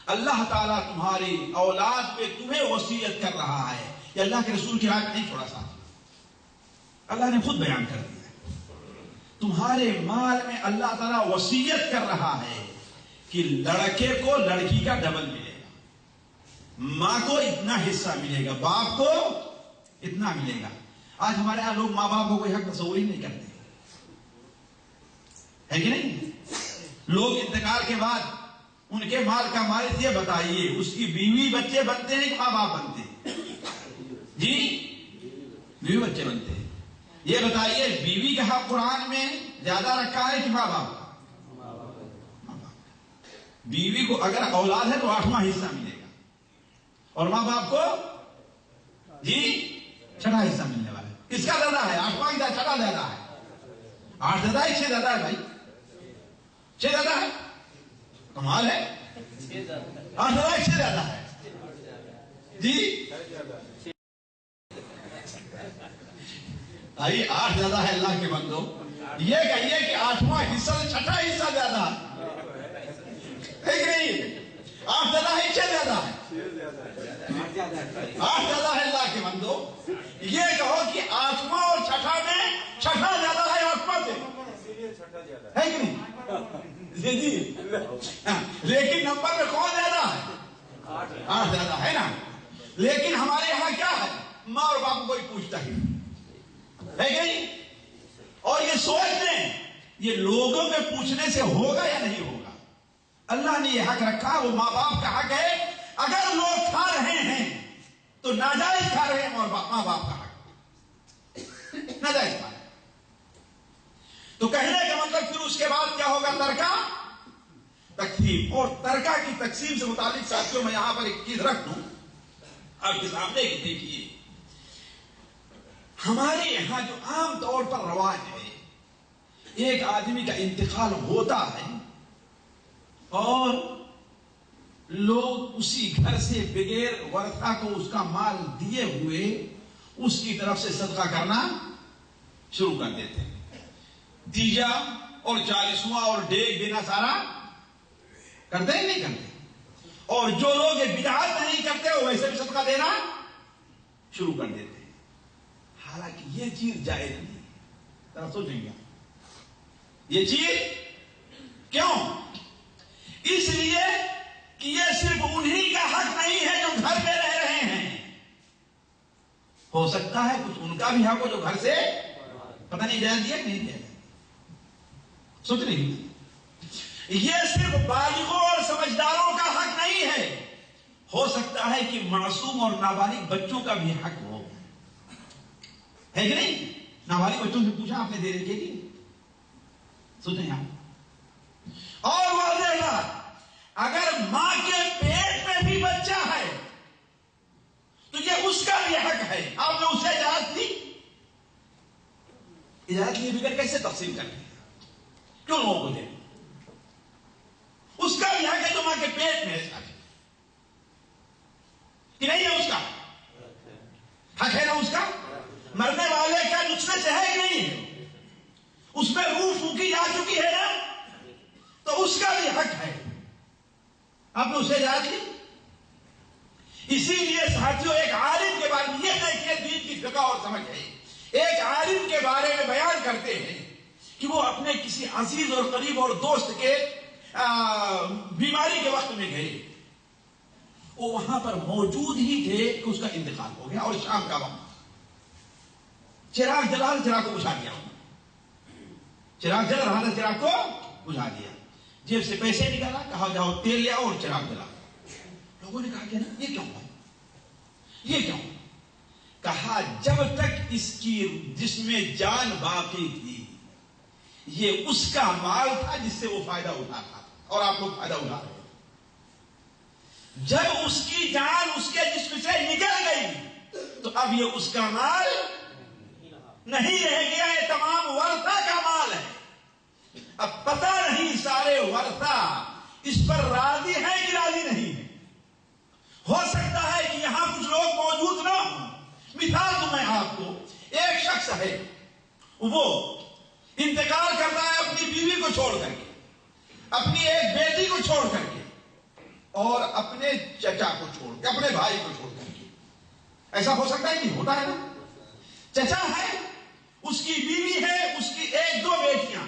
اللہ تعالیٰ تمہاری اولاد پہ تمہیں وصیت کر رہا ہے. یہ اللہ کے رسول کی رائے نہیں چھوڑا سا، اللہ نے خود بیان کر دیا. تمہارے مال میں اللہ تعالیٰ وصیت کر رہا ہے کہ لڑکے کو لڑکی کا ڈبل ملے گا. ماں کو اتنا حصہ ملے گا، باپ کو اتنا ملے گا. آج ہمارے یہاں لوگ ماں باپ کو کوئی حق تصور ہی نہیں کرتے، ہے کہ نہیں؟ لوگ انتقال کے بعد ان کے مال کا وارث یہ بتائیے اس کی بیوی بچے بنتے ہیں کہ ماں باپ بنتے ہیں؟ جی بیوی بچے بنتے ہیں. یہ بتائیے بیوی کا حق قرآن میں زیادہ رکھا ہے کہ ماں باپ؟ بیوی کو اگر اولاد ہے تو 8واں حصہ ملے گا اور ماں باپ کو جی 6واں حصہ ملنے والا ہے. کس کا زیادہ ہے؟ 8واں حصہ 6واں زیادہ ہے. 8 زیادہ ہے 6 زیادہ ہے بھائی؟ 6 زیادہ ہے. کمال ہے. 8 زیادہ ہے 6 زیادہ ہے جی بھائی. 8 زیادہ ہے اللہ کے بندو. یہ کہیے کہ 8واں حصہ سے 6واں حصہ زیادہ ہے کہ نہیں؟ 8 زیادہ ہے 6 زیادہ ہے؟ 8 زیادہ ہے اللہ کے بندو. یہ کہو کہ 8واں اور 6واں میں 6واں زیادہ ہے 8واں سے، ہے کہ نہیں؟ جی لیکن نمبر میں کون زیادہ ہے؟ 8 زیادہ ہے نا. لیکن ہمارے یہاں کیا ہے؟ ماں اور باپ کو کوئی پوچھتا ہی ہے کہ نہیں؟ اور یہ سوچ لیں یہ لوگوں کے پوچھنے سے ہوگا یا نہیں ہوگا؟ اللہ نے یہ حق رکھا، وہ ماں باپ کا حق ہے. اگر لوگ کھا رہے ہیں تو ناجائز کھا رہے ہیں اور ماں باپ کا حق ناجائز کھا رہے ہیں. تو کہنے کا مطلب پھر اس کے بعد کیا ہوگا؟ ترکہ تقسیم. اور ترکہ کی تقسیم سے متعلق ساتھیوں میں یہاں پر ایک چیز رکھ دوں آپ کے سامنے. دیکھیے ہمارے یہاں جو عام طور پر رواج ہے، ایک آدمی کا انتقال ہوتا ہے اور لوگ اسی گھر سے بغیر ورثہ کو اس کا مال دیے ہوئے اس کی طرف سے صدقہ کرنا شروع کر دیتے ہیں. دیجا اور 40واں اور ڈیگ دینا سارا کرتے ہیں نہیں کرتے؟ اور جو لوگ یہ بدعت نہیں کرتے وہ ویسے بھی صدقہ دینا شروع کر دیتے ہیں. حالانکہ یہ چیز جائز نہیں ہے. ذرا سوچیں گے یہ چیز کیوں؟ اس لیے کہ یہ صرف انہی کا حق نہیں ہے جو گھر میں رہ رہے ہیں. ہو سکتا ہے کچھ ان کا بھی حق ہو جو گھر سے پتہ نہیں جائز دیا کہ نہیں دیا. سوچ نہیں یہ صرف بالغوں اور سمجھداروں کا حق نہیں ہے. ہو سکتا ہے کہ معصوم اور نابالغ بچوں کا بھی حق ہو، ہے کہ نہیں؟ نابالغ بچوں سے پوچھا آپ نے دینے کے لیے؟ سوچیں آپ. اور واضح بات، اگر ماں کے پیٹ میں بھی بچہ ہے تو یہ اس کا بھی حق ہے. آپ نے اسے اجازت دی؟ اجازت لیے بغیر کیسے تقسیم کر دیا؟ کیوں لوگوں کو دے؟ اس کا بھی حق ہے جو ماں کے پیٹ میں ہے کہ نہیں ہے؟ اس کا حق ہے نا. اس کا مرنے والے کا نسخے سے ہے کہ نہیں ہے؟ اس میں روح پھونکی جا چکی ہے نا، تو اس کا بھی حق ہے. آپ نے اسے اجازت دی؟ اسی لیے ساتھیوں ایک عالم کے بارے میں یہ دیکھیے دین کی فقہ اور سمجھ ہے. ایک عالم کے بارے میں بیان کرتے ہیں کہ وہ اپنے کسی عزیز اور قریب اور دوست کے بیماری کے وقت میں گئے. وہ وہاں پر موجود ہی تھے کہ اس کا انتقال ہو گیا اور شام کا وقت. چراغ جلا چراغ کو بجھا دیا. چراغ جل رہا تھا, چراغ کو بجھا دیا. جیب سے پیسے نکالا, کہا جاؤ تیل لے آؤ اور چراغ جلا. لوگوں نے کہا کہ نا یہ کیوں ہوا, یہ کیوں؟ کہا جب تک اس کی جس میں جان باقی تھی یہ اس کا مال تھا جس سے وہ فائدہ اٹھا تھا اور آپ لوگ فائدہ اٹھا رہے ہیں. جب اس کی جان اس کے جسم سے نکل گئی تو اب یہ اس کا مال نہیں رہ گیا, یہ تمام ورثہ کا مال ہے. اب پتہ نہیں سارے ورثہ اس پر راضی ہے کہ راضی نہیں ہے. ہو سکتا ہے کہ یہاں کچھ لوگ موجود نہ ہوں. مثال دوں میں آپ کو, ایک شخص ہے وہ انتقال کرتا ہے اپنی بیوی کو چھوڑ کر کے, اپنی ایک بیٹی کو چھوڑ کر کے, اور اپنے چچا کو چھوڑ کے, اپنے بھائی کو چھوڑ کر کے. ایسا ہو سکتا ہے کہ ہوتا ہے نا. چچا ہے, اس کی بیوی ہے, اس کی ایک دو بیٹیاں.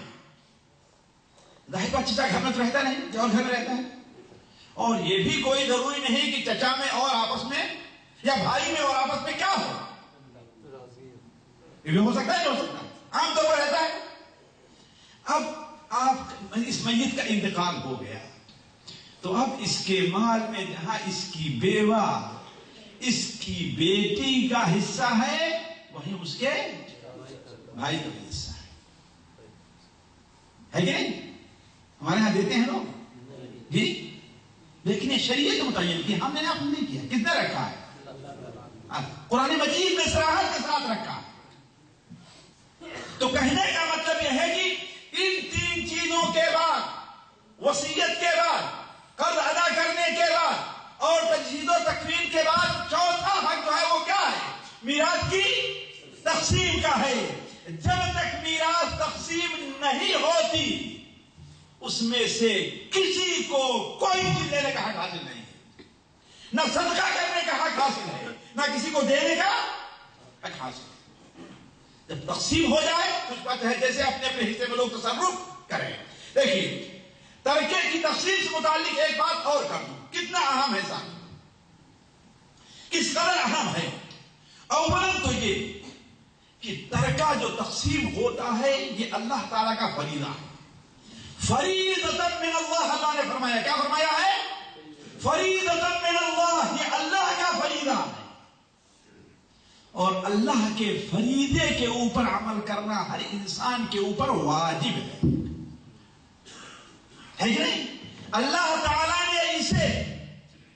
ظاہر بات چچا گھر میں تو رہتا نہیں, جو گھر میں رہتا ہے. اور یہ بھی کوئی ضروری نہیں کہ چچا میں اور آپس میں یا بھائی میں اور آپس میں کیا ہو, یہ بھی ہو سکتا ہے, نہیں ہو سکتا, عام طور پر رہتا ہے. اب آپ اس میت کا انتقال ہو گیا تو اب اس کے مال میں جہاں اس کی بیوہ, اس کی بیٹی کا حصہ ہے وہیں اس کے بھائی کا بھی حصہ ہے کہ نہیں؟ ہمارے یہاں دیتے ہیں لوگ جی, لیکن یہ شریعت متعین کی, ہم نے آپ نہیں کیا. کس نے رکھا ہے؟ قرآن مجید میں صراحت کے ساتھ رکھا ہے. تو کہنے کا مطلب یہ ہے کہ ان تین چیزوں کے بعد, وصیت کے بعد, قرض ادا کرنے کے بعد اور تجہیز و تکفین کے بعد چوتھا حق جو ہے وہ کیا ہے؟ میراث کی تقسیم کا ہے. جب تک میراث تقسیم نہیں ہوتی اس میں سے کسی کو کوئی چیز لینے کا حق حاصل نہیں ہے. نہ صدقہ کرنے کا حق حاصل ہے, نہ کسی کو دینے کا حق حاصل ہے. جب تقسیم ہو جائے کچھ بات ہے جیسے اپنے اپنے حصے میں لوگ تصرف کریں. دیکھیے ترکے کی تقسیم سے متعلق ایک بات اور کر دوں, کتنا اہم ہے صاحب, کس قدر اہم ہے. اولاً تو یہ کہ ترکہ جو تقسیم ہوتا ہے یہ اللہ تعالیٰ کا فریضہ ہے. فریضۃ من اللہ, اللہ نے فرمایا, کیا فرمایا ہے؟ فریضۃ من اللہ, یہ اللہ کا فریضہ ہے. اور اللہ کے فریضے کے اوپر عمل کرنا ہر انسان کے اوپر واجب ہے کہ نہیں؟ اللہ تعالیٰ نے اسے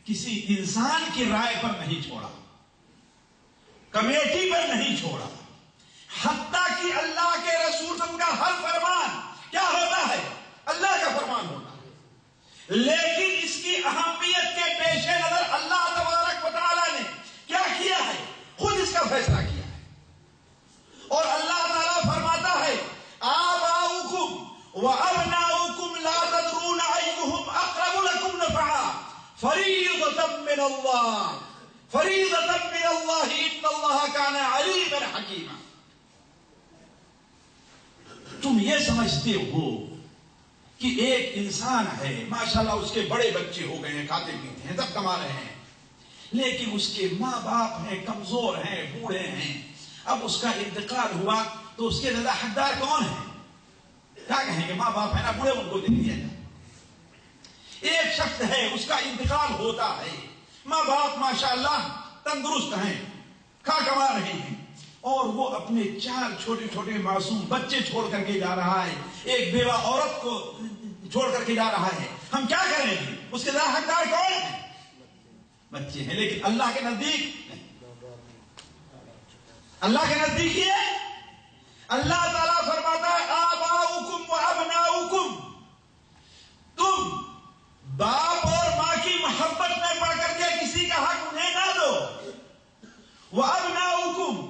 کسی انسان کی رائے پر نہیں چھوڑا, کمیٹی پر نہیں چھوڑا. حتیٰ کہ اللہ کے رسول صلی اللہ علیہ وسلم کا ہر فرمان کیا ہوتا ہے؟ اللہ کا فرمان ہوتا ہے. لیکن اس کی اہمیت کے پیش نظر اللہ تبارک و تعالیٰ نے کیا کیا ہے؟ خود اس کا فیصلہ کیا ہے. اور اللہ تعالیٰ فرماتا ہے آباؤکم وابناؤکم لا تدرون ایہم اقرب لکم نفعا فریضۃ من اللہ, فریضۃ من اللہ ان اللہ کان علیما حکیما. تم یہ سمجھتے ہو کہ ایک انسان ہے ماشاءاللہ اس کے بڑے بچے ہو گئے ہیں, کھاتے پیتے ہیں, سب کما رہے ہیں, لیکن اس کے ماں باپ ہیں, کمزور ہیں, بوڑھے ہیں. اب اس کا انتقال ہوا تو اس کے زیادہ حقدار کون ہے؟ کیا کہیں گے, ماں باپ ہے نا, بوڑھے ان کو دے دیا جائے. ایک شخص ہے اس کا انتقال ہوتا ہے, ماں باپ ماشاءاللہ تندرست ہیں, کما رہے ہیں, اور وہ اپنے 4 چھوٹے چھوٹے معصوم بچے چھوڑ کر کے جا رہا ہے, ایک بیوہ عورت کو چھوڑ کر کے جا رہا ہے. ہم کیا کریں گے؟ اس کے زیادہ حقدار کون ہے؟ بچے ہیں. لیکن اللہ کے نزدیک, اللہ کے نزدیک یہ اللہ تعالیٰ فرماتا ہے آباؤکم وابناؤکم, تم باپ اور ماں کی محبت میں پڑھ کر کے کسی کا حق انہیں نہ دو. وابناؤکم,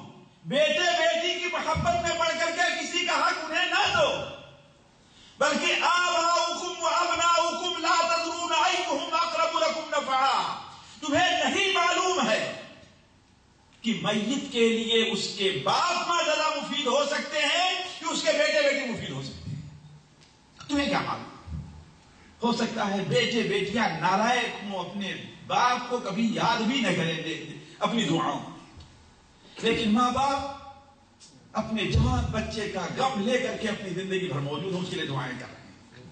بیٹے بیٹی کی محبت میں پڑھ کر کے کسی کا حق انہیں نہ دو. بلکہ آباؤکم وابناؤکم لا تدرون ایہم اقرب لکم نفعا, تمہیں نہیں معلوم ہے کہ میت کے لیے اس کے باپ ماں زیادہ مفید ہو سکتے ہیں کہ اس کے بیٹے بیٹی مفید ہو سکتے ہیں. تمہیں کیا معلوم؟ ہو سکتا ہے بیٹے بیٹیاں نالائق ہوں, اپنے باپ کو کبھی یاد بھی نہ کریں اپنی دعاؤں, لیکن ماں باپ اپنے جوان بچے کا غم لے کر کے اپنی زندگی بھر موجود ہوں، اس کے لیے دعائیں کر رہے ہیں.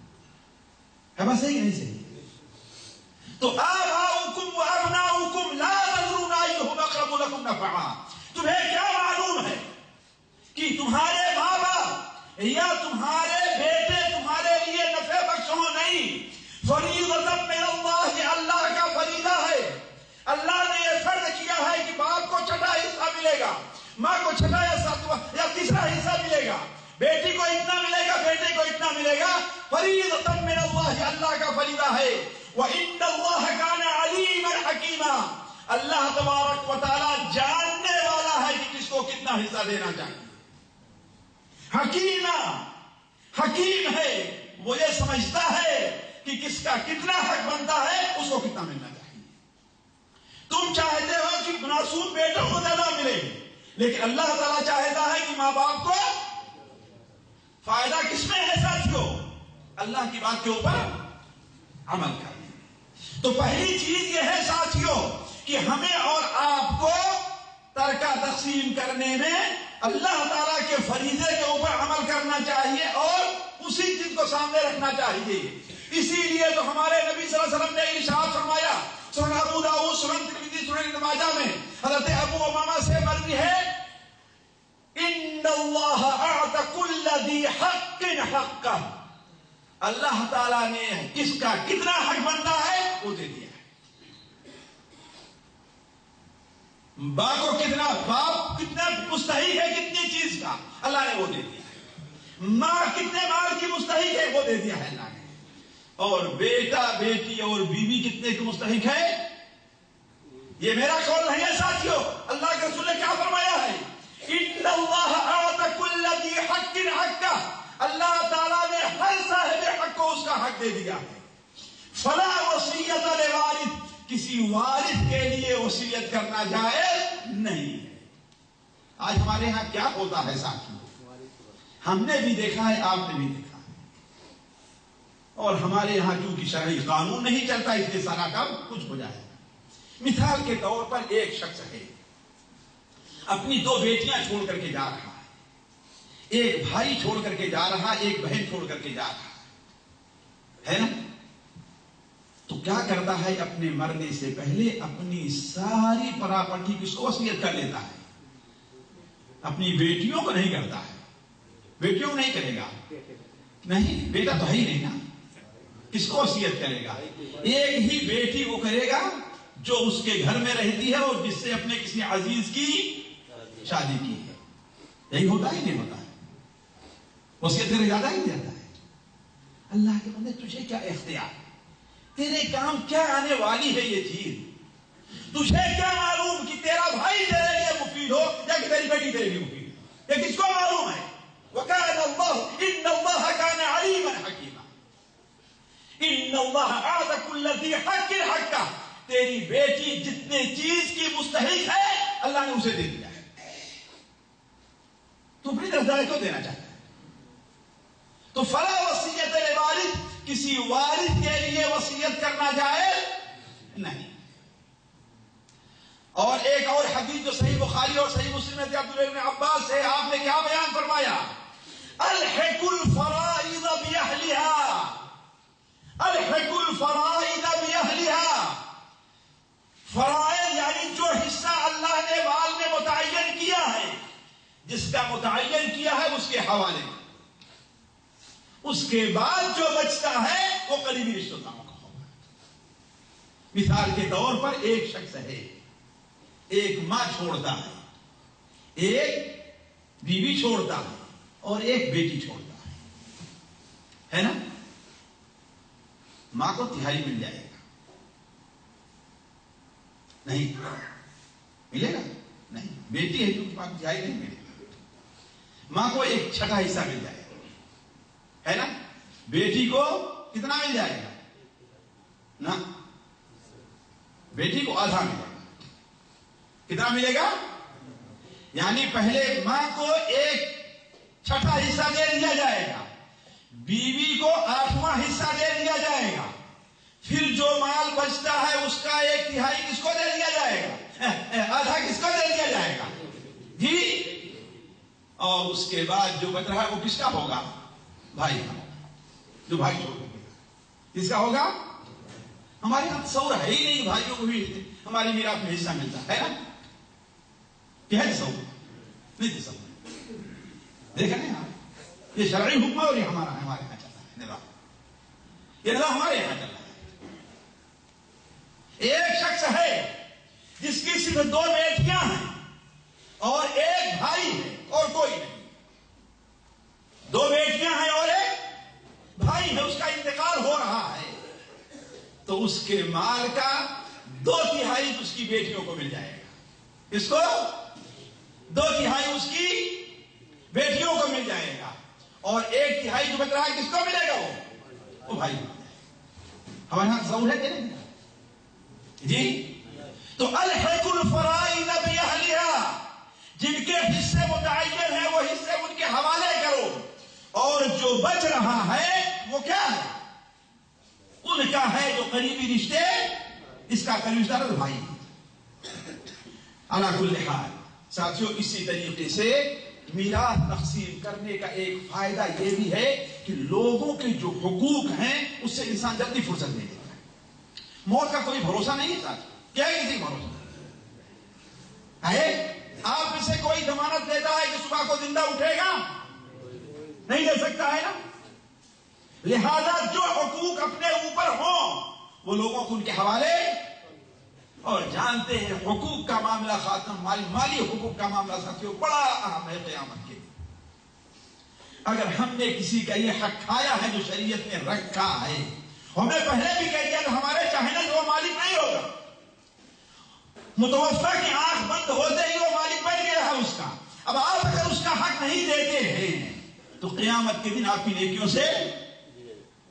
ہے بس صحیح نہیں صحیح؟ تو آباؤکم و ابناؤکم لا تدرون ایہم اقرب لکم نفعا. تمہیں کیا معلوم ہے کہ تمہارے ماں باپ یا تمہارے بیٹے تمہارے لیے نفع بخش ہو؟ نہیں. فریضۃ من اللہ، اللہ کا فریضہ ہے. اللہ نے یہ فرض کیا ہے کہ باپ کو چھٹا حصہ ملے گا، ماں کو چھٹا یا تیسرا حصہ ملے گا، بیٹی کو اتنا ملے گا، بیٹے کو اتنا ملے گا. فریضۃ من اللہ، اللہ کا فریضہ ہے. وَإِنَّ اللَّهَ كَانَ عَلِيمًا حَكِيمًا، اللہ تبارک و تعالی جاننے والا ہے کہ کس کو کتنا حصہ دینا چاہیے. حکیمہ، حکیم ہے، وہ یہ سمجھتا ہے کہ کس کا کتنا حق بنتا ہے، اس کو کتنا ملنا چاہیے. تم چاہتے ہو کہ معصوم بیٹوں کو زیادہ ملے، لیکن اللہ تعالیٰ چاہتا ہے کہ ماں باپ کو فائدہ کس میں ہے ساتھیوں؟ اللہ کی بات کے اوپر عمل کریں. تو پہلی چیز یہ ہے ساتھیوں کہ ہمیں اور آپ کو ترکہ تقسیم کرنے میں اللہ تعالیٰ کے فریضے کے اوپر عمل کرنا چاہیے اور اسی چیز کو سامنے رکھنا چاہیے. اسی لیے تو ہمارے نبی صلی اللہ علیہ وسلم نے ارشاد فرمایا، سنن ابو داؤد، سنن ترمذی، سنن ابن ماجہ میں حضرت ابو امامہ سے مروی ہے، ان اللہ اعطى كل ذی حق حقہ. اللہ تعالیٰ نے کس کا کتنا حق بنتا ہے وہ دے دیا ہے. باپ کو کتنا، باپ کتنا مستحق ہے کتنی چیز کا، اللہ نے وہ دے دیا ہے. ماں کتنے مال کی مستحق ہے، وہ دے دیا ہے اللہ نے. اور بیٹا بیٹی اور بیوی کتنے کی مستحق ہے، یہ میرا قول نہیں ہے ساتھیوں، اللہ کے رسول نے کیا فرمایا ہے، ان اللہ اعطى كل ذی حق حقہ. اللہ تعالیٰ نے ہر صاحب حق کو اس کا حق دے دیا ہے. فلا وصیت لوارث، کسی وارث کے لیے وصیت کرنا جائز نہیں ہے. آج ہمارے ہاں کیا ہوتا ہے ساتھیوں، ہم نے بھی دیکھا ہے، آپ نے بھی دیکھا ہے، اور ہمارے یہاں چونکہ شرعی قانون نہیں چلتا اس لیے سارا کام کچھ ہو جائے. مثال کے طور پر ایک شخص ہے، اپنی دو بیٹیاں چھوڑ کر کے جا رہا ہے، ایک بھائی چھوڑ کر کے جا رہا، ایک بہن چھوڑ کر کے جا رہا ہے نا. تو کیا کرتا ہے، اپنے مرنے سے پہلے اپنی ساری پراپرٹی کس کو وصیت کر لیتا ہے. اپنی بیٹیوں کو نہیں کرتا ہے، بیٹیوں کو نہیں کرے گا، نہیں، بیٹا تو ہے ہی نہیں نا، کس کو وصیت کرے گا؟ ایک ہی بیٹی کو کرے گا جو اس کے گھر میں رہتی ہے اور جس سے اپنے کسی عزیز کی شادی کی ہے. یہی ہوتا ہی نہیں ہوتا ہے، وصیت کرے زیادہ ہی جاتا ہے. اللہ کے بندے تجھے کیا اختیار، تیرے کام کیا آنے والی ہے یہ چیز، تجھے کیا معلوم کہ تیرا بھائی تیرے لیے مفید ہو یا کہ تیری بیٹی تیرے لیے مفید ہو، یہ کس کو معلوم ہے؟ وَكَانَ اللَّهُ إِنَّ اللَّهَ كَانَ عَلِيمًا حَكِيمًا. إِنَّ اللَّهَ أَعْطَى كُلَّ ذِي حَقٍّ حَقَّهُ. تیری بیٹی جتنے چیز کی مستحق ہے اللہ نے اسے دے دیا ہے، تو اپنی طرف سے کیوں دینا چاہتا ہے؟ تو فلا وصیت لوارث، کسی وارث کے لیے وصیت کرنا جائز نہیں. اور ایک اور حدیث جو صحیح بخاری اور صحیح مسلم میں عبداللہ بن عباس سے آپ نے کیا بیان فرمایا، الحق الفرائض باہلها، الحق الفرائض باہلها. فرائض یعنی جو حصہ اللہ نے مال میں متعین کیا ہے، جس کا متعین کیا ہے اس کے حوالے، اس کے بعد جو بچتا ہے وہ قریبی رشتہ داروں کا ہوگا. مثال کے طور پر ایک شخص ہے، ایک ماں چھوڑتا ہے، ایک بیوی چھوڑتا ہے اور ایک بیٹی چھوڑتا ہے نا. ماں کو تہائی مل جائے گا، نہیں ملے گا، نہیں، بیٹی ہے کیونکہ ماں کو تہائی نہیں ملے گا. ماں کو ایک چھٹا حصہ مل جائے گا، ہے نا. بیٹی کو کتنا مل جائے گا نا، بیٹی کو آدھا ملے گا. کتنا ملے گا؟ یعنی پہلے ماں کو ایک چھٹا حصہ دے دیا جائے گا، بیوی کو 8واں حصہ دے دیا جائے گا، پھر جو مال بچتا ہے اس کا 1/3 کس کو دے دیا جائے گا، آدھا کس کو دے دیا جائے گا جی. اور اس کے بعد جو بچ رہا ہے وہ کس کا ہوگا؟ بھائی کا ہوگا، جو بھائی چھوڑ دے گا کس کا ہوگا؟ ہمارے یہاں تصور ہے ہی نہیں بھائیوں کو بھی ہماری میراث میں حصہ ملتا ہے نا؟ کیا ہے تصور؟ نہیں تصور، دیکھا نہیں آپ، یہ شرعی حکم ہے اور یہ ہمارے یہاں چل رہا ہے نظام، یہ نظام ہمارے یہاں چل رہا ہے۔ ایک شخص ہے جس کی صرف 2 بیٹیاں ہیں اور ایک بھائی ہے اور کوئی نہیں، 2 بیٹیاں ہیں اور ایک بھائی ہے، اس کا انتقال ہو رہا ہے تو اس کے مال کا 2/3 اس کی بیٹیوں کو مل جائے گا۔ اس کو 2/3 اس کی بیٹیوں کو مل جائے گا اور 1/3 جو بچ رہا ہے کس کو ملے گا؟ وہ بھائی کو ملے گا۔ ہمارے یہاں ضرور ہے کہ نہیں جی؟ تو الحق الفرائض باہلھا، جن کے حصے متعین ہیں وہ حصے ان کے حوالے کرو، اور جو بچ رہا ہے وہ کیا ہے؟ ان کا ہے جو قریبی رشتے، اس کا قریبی رشتہ دار بھائی۔ علی کل حال ساتھیوں، اسی طریقے سے میراث تقسیم کرنے کا ایک فائدہ یہ بھی ہے کہ لوگوں کے جو حقوق ہیں اس سے انسان جلدی فرصت دے دیتا ہے۔ موت کا کوئی بھروسہ نہیں ہے ساتھ، کیا ہے کسی بھروسہ ہے؟ آپ میں سے کوئی ضمانت دیتا ہے کہ صبح کو زندہ اٹھے گا؟ نہیں دے سکتا ہے نا؟ لہذا جو حقوق اپنے اوپر ہوں وہ لوگوں کو ان کے حوالے، اور جانتے ہیں حقوق کا معاملہ خاتم مالی حقوق کا معاملہ ساتھیوں بڑا اہم ہے قیامت کے۔ اگر ہم نے کسی کا یہ حق کھایا ہے جو شریعت نے رکھا ہے، ہمیں پہلے بھی کہہ دیا کہ ہمارے چاہنے سے وہ مالک نہیں ہوگا، متوفا کی آنکھ بند ہوتے ہی وہ مالک بن گیا ہے اس کا۔ اب آپ اگر اس کا حق نہیں دیتے ہیں تو قیامت کے دن آپ کی نیکیوں سے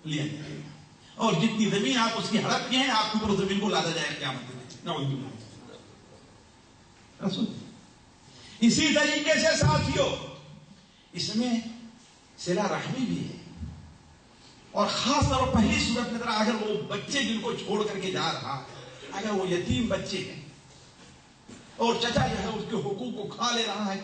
لیا جائے گا، اور جتنی زمین آپ اس کی ہڑپ کی ہیں آپ کے اوپر زمین کو لادا جائے گا قیامت کے دن۔ رسول اسی طریقے سے ساتھیوں اس میں صلہ رحمی بھی ہے، اور خاص طور پر پہلی صورت میں اگر وہ بچے جن کو چھوڑ کر کے جا رہا ہے، اگر وہ یتیم بچے ہیں اور چچا جو ہے اس کے حقوق کو کھا لے رہا ہے،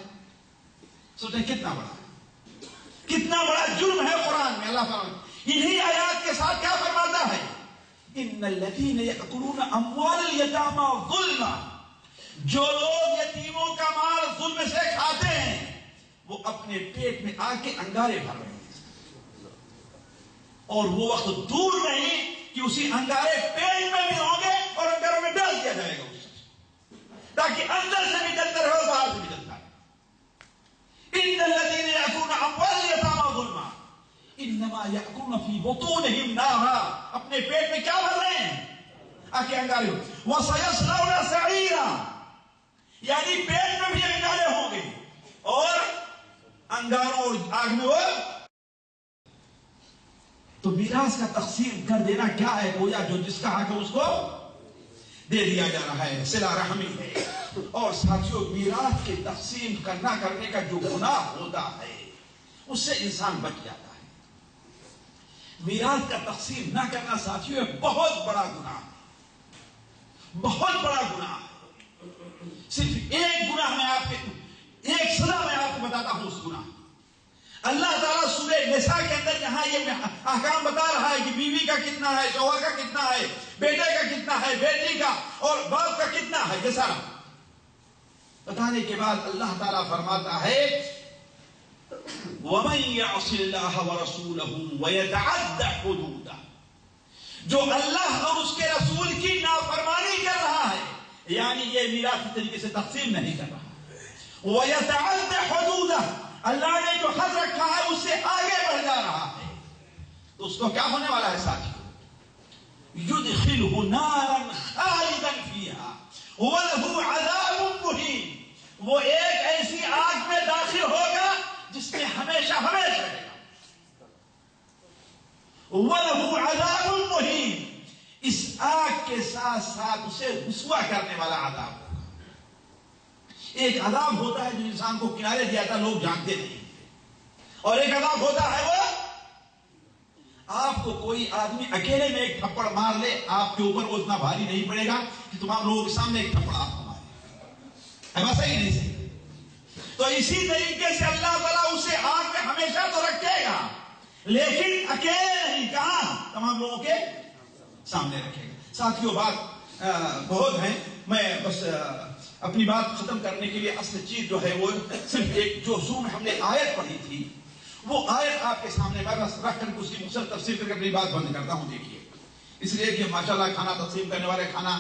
سوچیں کتنا بڑا جرم ہے۔ قرآن میں اللہ تعالیٰ انہی آیات کے ساتھ کیا فرماتا ہے؟ ان الذین یأکلون اموال الیتامی ظلما، جو لوگ یتیموں کا مال ظلم سے کھاتے ہیں وہ اپنے پیٹ میں آ کے انگارے بھر رہے ہیں، اور وہ وقت دور نہیں کہ اسی انگارے پیٹ میں بھی ہوں گے اور انگاروں میں ڈال دیا جائے گا اس سے، تاکہ اندر سے بھی جلتا رہے اور باہر سے بھی جلتا رہے۔ ان الذین یأکلون اموال الیتامی ظلما انما یأکلون فی بطونہم نارا، اپنے پیٹ میں کیا بھر رہے ہیں؟ آکے انگارے۔ وَسَيَصْلَوْنَ سَعِیرًا، یعنی پیٹ میں بھی انگارے ہوں گے اور انگاروں اور آگ میں وہ۔ تو میراث کا تقسیم کر دینا کیا ہے؟ گویا جو جس کا حق ہے اس کو دے دیا جا رہا ہے، صلہ رحمی ہے۔ اور ساتھیوں میراث کے تقسیم کرنے کا جو گناہ ہوتا ہے اس سے انسان بچ جاتا ہے۔ میراث کا تقسیم نہ کرنا ساتھیوں ایک بہت بڑا گناہ ہے، بہت بڑا گناہ ہے۔ صرف ایک گناہ میں ایک سزا میں آپ کو بتاتا ہوں اس گناہ۔ اللہ تعالیٰ سورہ نساء کے اندر یہاں یہ احکام بتا رہا ہے کہ بیوی کا کتنا ہے، شوہر کا کتنا ہے، بیٹے کا کتنا ہے، بیٹی کا اور باپ کا کتنا ہے، یہ سارا بتانے کے بعد اللہ تعالیٰ فرماتا ہے وَمَن يَعْصِ اللَّهَ وَرَسُولَهُ وَيَتَعَدَّ حُدُودَهُ، جو اللہ اور اس کے رسول کی نافرمانی کر رہا ہے، یعنی یہ میراث اس طریقے سے تقسیم نہیں کر رہا، وَيَتَعَدَّ حُدُودَهُ، اللہ نے جو حد رکھا ہے اس سے آگے بڑھ جا رہا ہے، تو اس کو کیا ہونے والا ہے ساتھیوں؟ يُدْخِلْهُ نَارًا خَالِدًا فِيهَا وَلَهُ عَذَابٌ مُهِينٌ، وہ ایک ایسی آگ میں داخل ہوگا جس میں ہمیشہ رہے گا۔ وَلَهُ عَذَابٌ مُهِينٌ، اس آگ کے ساتھ ساتھ اسے رسوا کرنے والا عذاب ہوگا۔ ایک عذاب ہوتا ہے جو انسان کو کنارے دیا تھا، لوگ جانتے نہیں، اور ایک عذاب ہوتا ہے وہ آپ کو کوئی آدمی اکیلے میں ایک تھپڑ مار لے، آپ کے اوپر وہ اتنا بھاری نہیں پڑے گا کہ تمام لوگوں کے سامنے ایک تھپڑ آپ کو مارے، ایسا ہی نہیں صحیح۔ تو اسی طریقے سے اللہ تعالیٰ اسے آگ میں ہمیشہ تو رکھے گا، لیکن اکیلے نہیں، کہاں؟ تمام لوگوں کے سامنے رکھے گا۔ ساتھیوں بات بہت ہیں، میں بس اپنی بات ختم کرنے کے لیے اصل چیز جو ہے وہ صرف ایک جو سور میں ہم نے آیت پڑھی تھی وہ آیت آپ کے سامنے میں بس رکھ کر اس کی مختصر تفسیر کر کے اپنی بات بند کرتا ہوں۔ دیکھیے، اس لیے کہ ماشاءاللہ کھانا تقسیم کرنے والے کھانا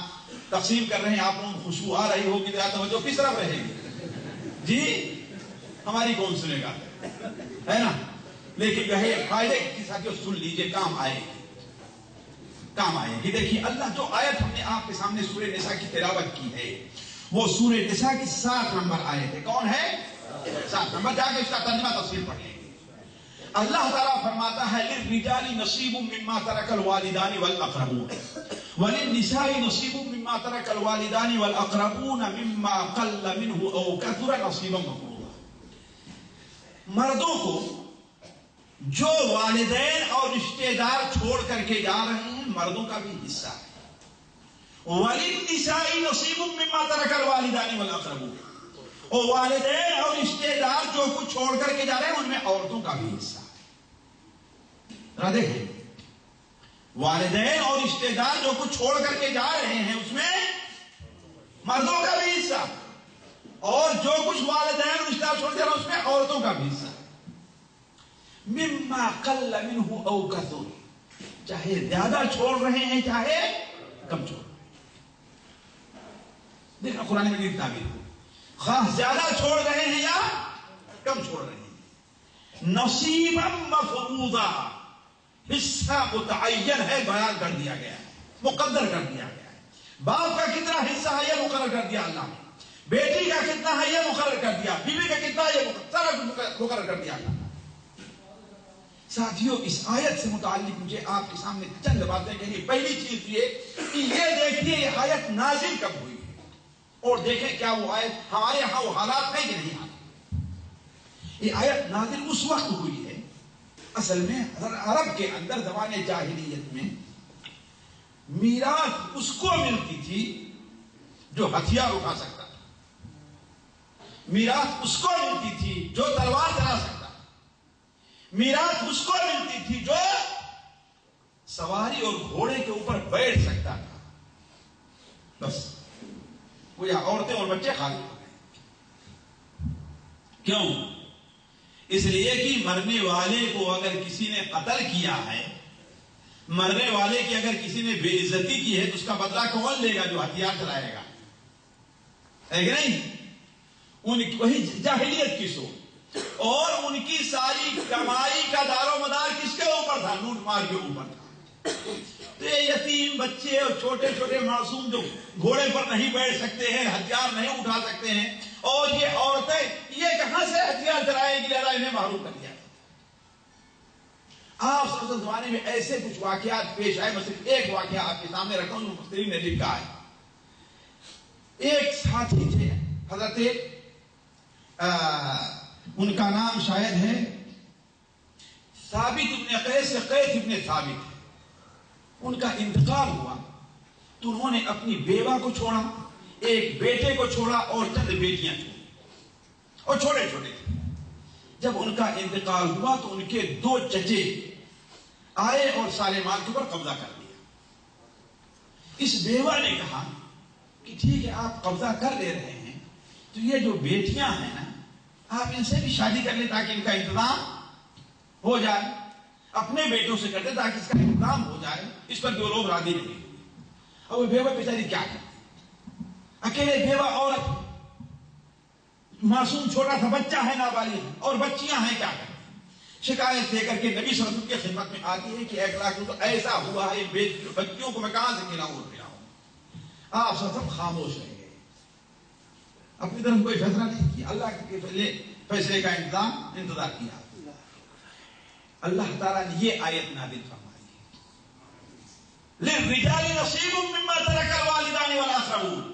تقسیم کر رہے ہیں، آپ لوگوں کو خوشبو آ رہی ہوگی، توجہ کس طرف رہے گی؟ جی ہماری کون سنے گا، ہے نا؟ لیکن جو ہے فائدے کی ساتھ سن لیجئے، کام آئے گی، کام آئے گی۔ دیکھیے اللہ جو آیت ہم نے آپ کے سامنے سورہ نساء کی تلاوت کی ہے وہ سورہ نساء کی 7 نمبر آیت ہے۔ کون ہے؟ 7 نمبر، جا کے اس کا ترجمہ تفسیر پڑھ لیں گے۔ اللہ تعالیٰ فرماتا ہے للرجال نصیب مما ترک الوالدان والاقربون وللنساء نصیب مما ترک الوالدان والاقربون مما قل منه او كثر نصیبا مفروضا۔ مردوں کو جو والدین اور رشتہ دار چھوڑ کر کے جا رہے ہیں مردوں کا بھی حصہ ہے۔ وَلِلنِّسَاءِ نَصِيبٌ مِّمَّا تَرَكَ الْوَالِدَانِ وَالْأَقْرَبُونَ، اور والدین اور رشتہ دار جو کچھ چھوڑ کر کے جا رہے ہیں ان میں عورتوں کا بھی حصہ ہے۔ ذرا دیکھیں، والدین اور رشتہ دار جو کچھ چھوڑ کر کے جا رہے ہیں اس میں مردوں کا بھی حصہ، اور جو کچھ والدین اور رشتہ دار چھوڑ کر جا رہے ہیں اس میں عورتوں کا بھی حصہ۔ مما قل منه او كثر، چاہے زیادہ چھوڑ رہے ہیں چاہے کم چھوڑ رہے ہیں۔ دیکھنا قرآن مجید کی تعبیر، خواہ زیادہ چھوڑ رہے ہیں یا کم چھوڑ رہے ہیں۔ نصیبا مفروضا، حصہ متعین ہے، بیان کر دیا گیا ہے، مقدر کر دیا گیا ہے۔ باپ کا کتنا حصہ ہے یہ مقرر کر دیا اللہ نے، بیٹی کا کتنا ہے یہ مقرر کر دیا، بیوی کا کتنا ہے یہ مقرر کر دیا اللہ نے۔ ساتھیوں اس آیت سے متعلق مجھے آپ کے سامنے چند باتیں کہنی۔ پہلی چیز یہ کہ یہ دیکھیے یہ آیت نازل کب ہوئی ہے، اور دیکھیں کیا وہ آیت ہمارے ہاں وہ حالات ہیں کہ نہیں آتے۔ یہ آیت نازل اس وقت ہوئی ہے، اصل میں عرب کے اندر زمانے جاہلیت میں میراث اس کو ملتی تھی جو ہتھیار اٹھا سکتا تھا، میراث اس کو ملتی تھی جو تلوار چلا سکتا، میراث اس کو ملتی تھی جو سواری اور گھوڑے کے اوپر بیٹھ سکتا تھا، بس وہ یا عورتیں اور بچے خالی ہو گئے۔ کیوں؟ اس لیے کہ مرنے والے کو اگر کسی نے قتل کیا ہے، مرنے والے کی اگر کسی نے بے عزتی کی ہے تو اس کا بدلہ کون لے گا؟ جو ہتھیار چلائے گا، ہے کہ نہیں؟ وہی جاہلیت کی سوچ، اور ان کی ساری کمائی کا دار و مدار کس کے اوپر تھا؟ لوٹ مار کے اوپر تھا۔ تو یہ یتیم بچے اور چھوٹے چھوٹے معصوم جو گھوڑے پر نہیں بیٹھ سکتے ہیں، ہتھیار نہیں اٹھا سکتے ہیں، اور یہ عورتیں یہ کہاں سے ہتھیار چلائیں گی؟ لہذا انہیں محروم کر دیا۔ آپ سب زمانے میں ایسے کچھ واقعات پیش آئے، میں صرف ایک واقعہ آپ کے سامنے رکھا ہوں جو مفسرین نے لکھا ہے۔ ایک ساتھی تھے حضرت ان کا نام شاید ہے ثابت ابن قیس ابن ثابت، ان کا انتقال ہوا تو انہوں نے اپنی بیوہ کو چھوڑا، ایک بیٹے کو چھوڑا اور چند بیٹیاں چھوڑی، اور چھوٹے چھوٹے تھے۔ جب ان کا انتقال ہوا تو ان کے 2 چچے آئے اور سارے مال کے اوپر قبضہ کر لیا۔ اس بیوہ نے کہا کہ ٹھیک ہے آپ قبضہ کر لے رہے ہیں تو یہ جو بیٹیاں ہیں نا آپ ان سے بھی شادی کر لیں تاکہ ان کا انتظام ہو جائے، اپنے بیٹوں سے کرتے تاکہ اس کا انتظام ہو جائے۔ اس پر جو لوگ راضی نہیں، اور وہ بیوہ بیچاری کیا کرتی، اکیلے بیوہ عورت، معصوم چھوٹا سا بچہ ہے نابالغ، اور بچیاں ہیں کیا کرتی، شکایت دے کر کے نبی صلی اللہ علیہ وسلم کی خدمت میں آتی ہے کہ 1 لاکھ تو ایسا ہوا ہے بچیوں کو میں کہاں سے کھلاؤں اور پلاؤں۔ آپ سب خاموش رہ گئے، اپنی طرف کوئی فیصلہ نہیں کیا، اللہ کے فیصلے کا انتظار کیا۔ اللہ تعالیٰ نے یہ آیت نازل فرمائی ہے، للرجال نصیب مما ترک الوالدان والاقربون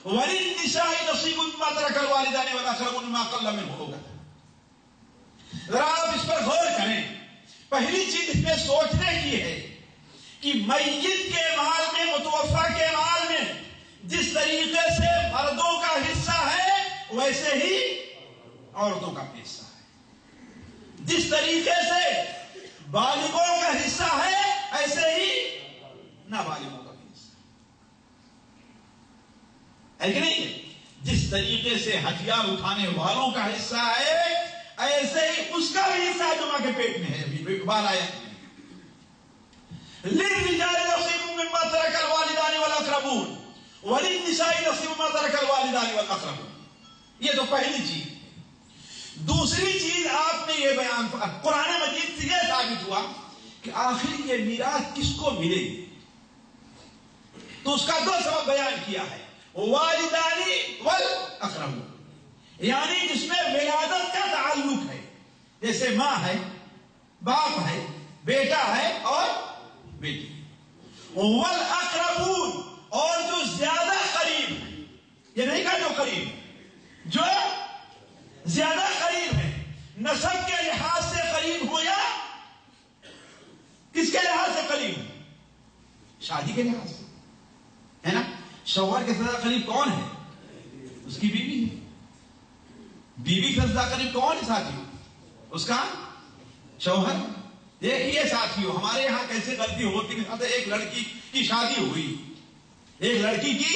وللنساء نصیب مما ترک الوالدان والاقربون مما قل منه او كثر۔ ذرا آپ اس پر غور کریں۔ پہلی چیز اس میں سوچنے کی ہے کہ میت کے مال میں، متوفا کے مال میں جس طریقے سے مردوں کا حصہ ہے ویسے ہی عورتوں کا بھی حصہ ہے. جس طریقے سے بالغوں کا حصہ ہے ایسے ہی نابالغوں کا بھی حصہ ہے کہ نہیں؟ جس طریقے سے ہتھیار اٹھانے والوں کا حصہ ہے ایسے ہی اس کا بھی حصہ جو ماں کے پیٹ میں ہے. ابھی بال آیا للرجال نصیب مما ترک الوالدان والاقربون وللنساء نصیب مما ترک الوالدان والاقربون. یہ تو پہلی چیز. دوسری چیز آپ نے یہ بیان قرآن مجید سے یہ ثابت ہوا کہ آخر یہ میراث کس کو ملے گی. تو اس کا دو سبب بیان کیا ہے، والدانی والاقربون، یعنی جس میں ولادت کا تعلق ہے، جیسے ماں ہے، باپ ہے، بیٹا ہے اور بیٹی. والاقربون، اور جو زیادہ قریب ہے، یہ نہیں کہا جو قریب ہے، جو زیادہ قریب ہے، نسب کے لحاظ سے قریب ہو یا کس کے لحاظ سے قریب ہو؟ شادی کے لحاظ سے ہے نا. شوہر کے زیادہ قریب کون ہے؟ اس کی بیوی ہے. بیوی کے زیادہ قریب کون ہے ساتھیوں؟ اس کا شوہر. دیکھیے ساتھیوں، ہمارے یہاں کیسے غلطی ہوتی ہے. ایک لڑکی کی شادی ہوئی، ایک لڑکی کی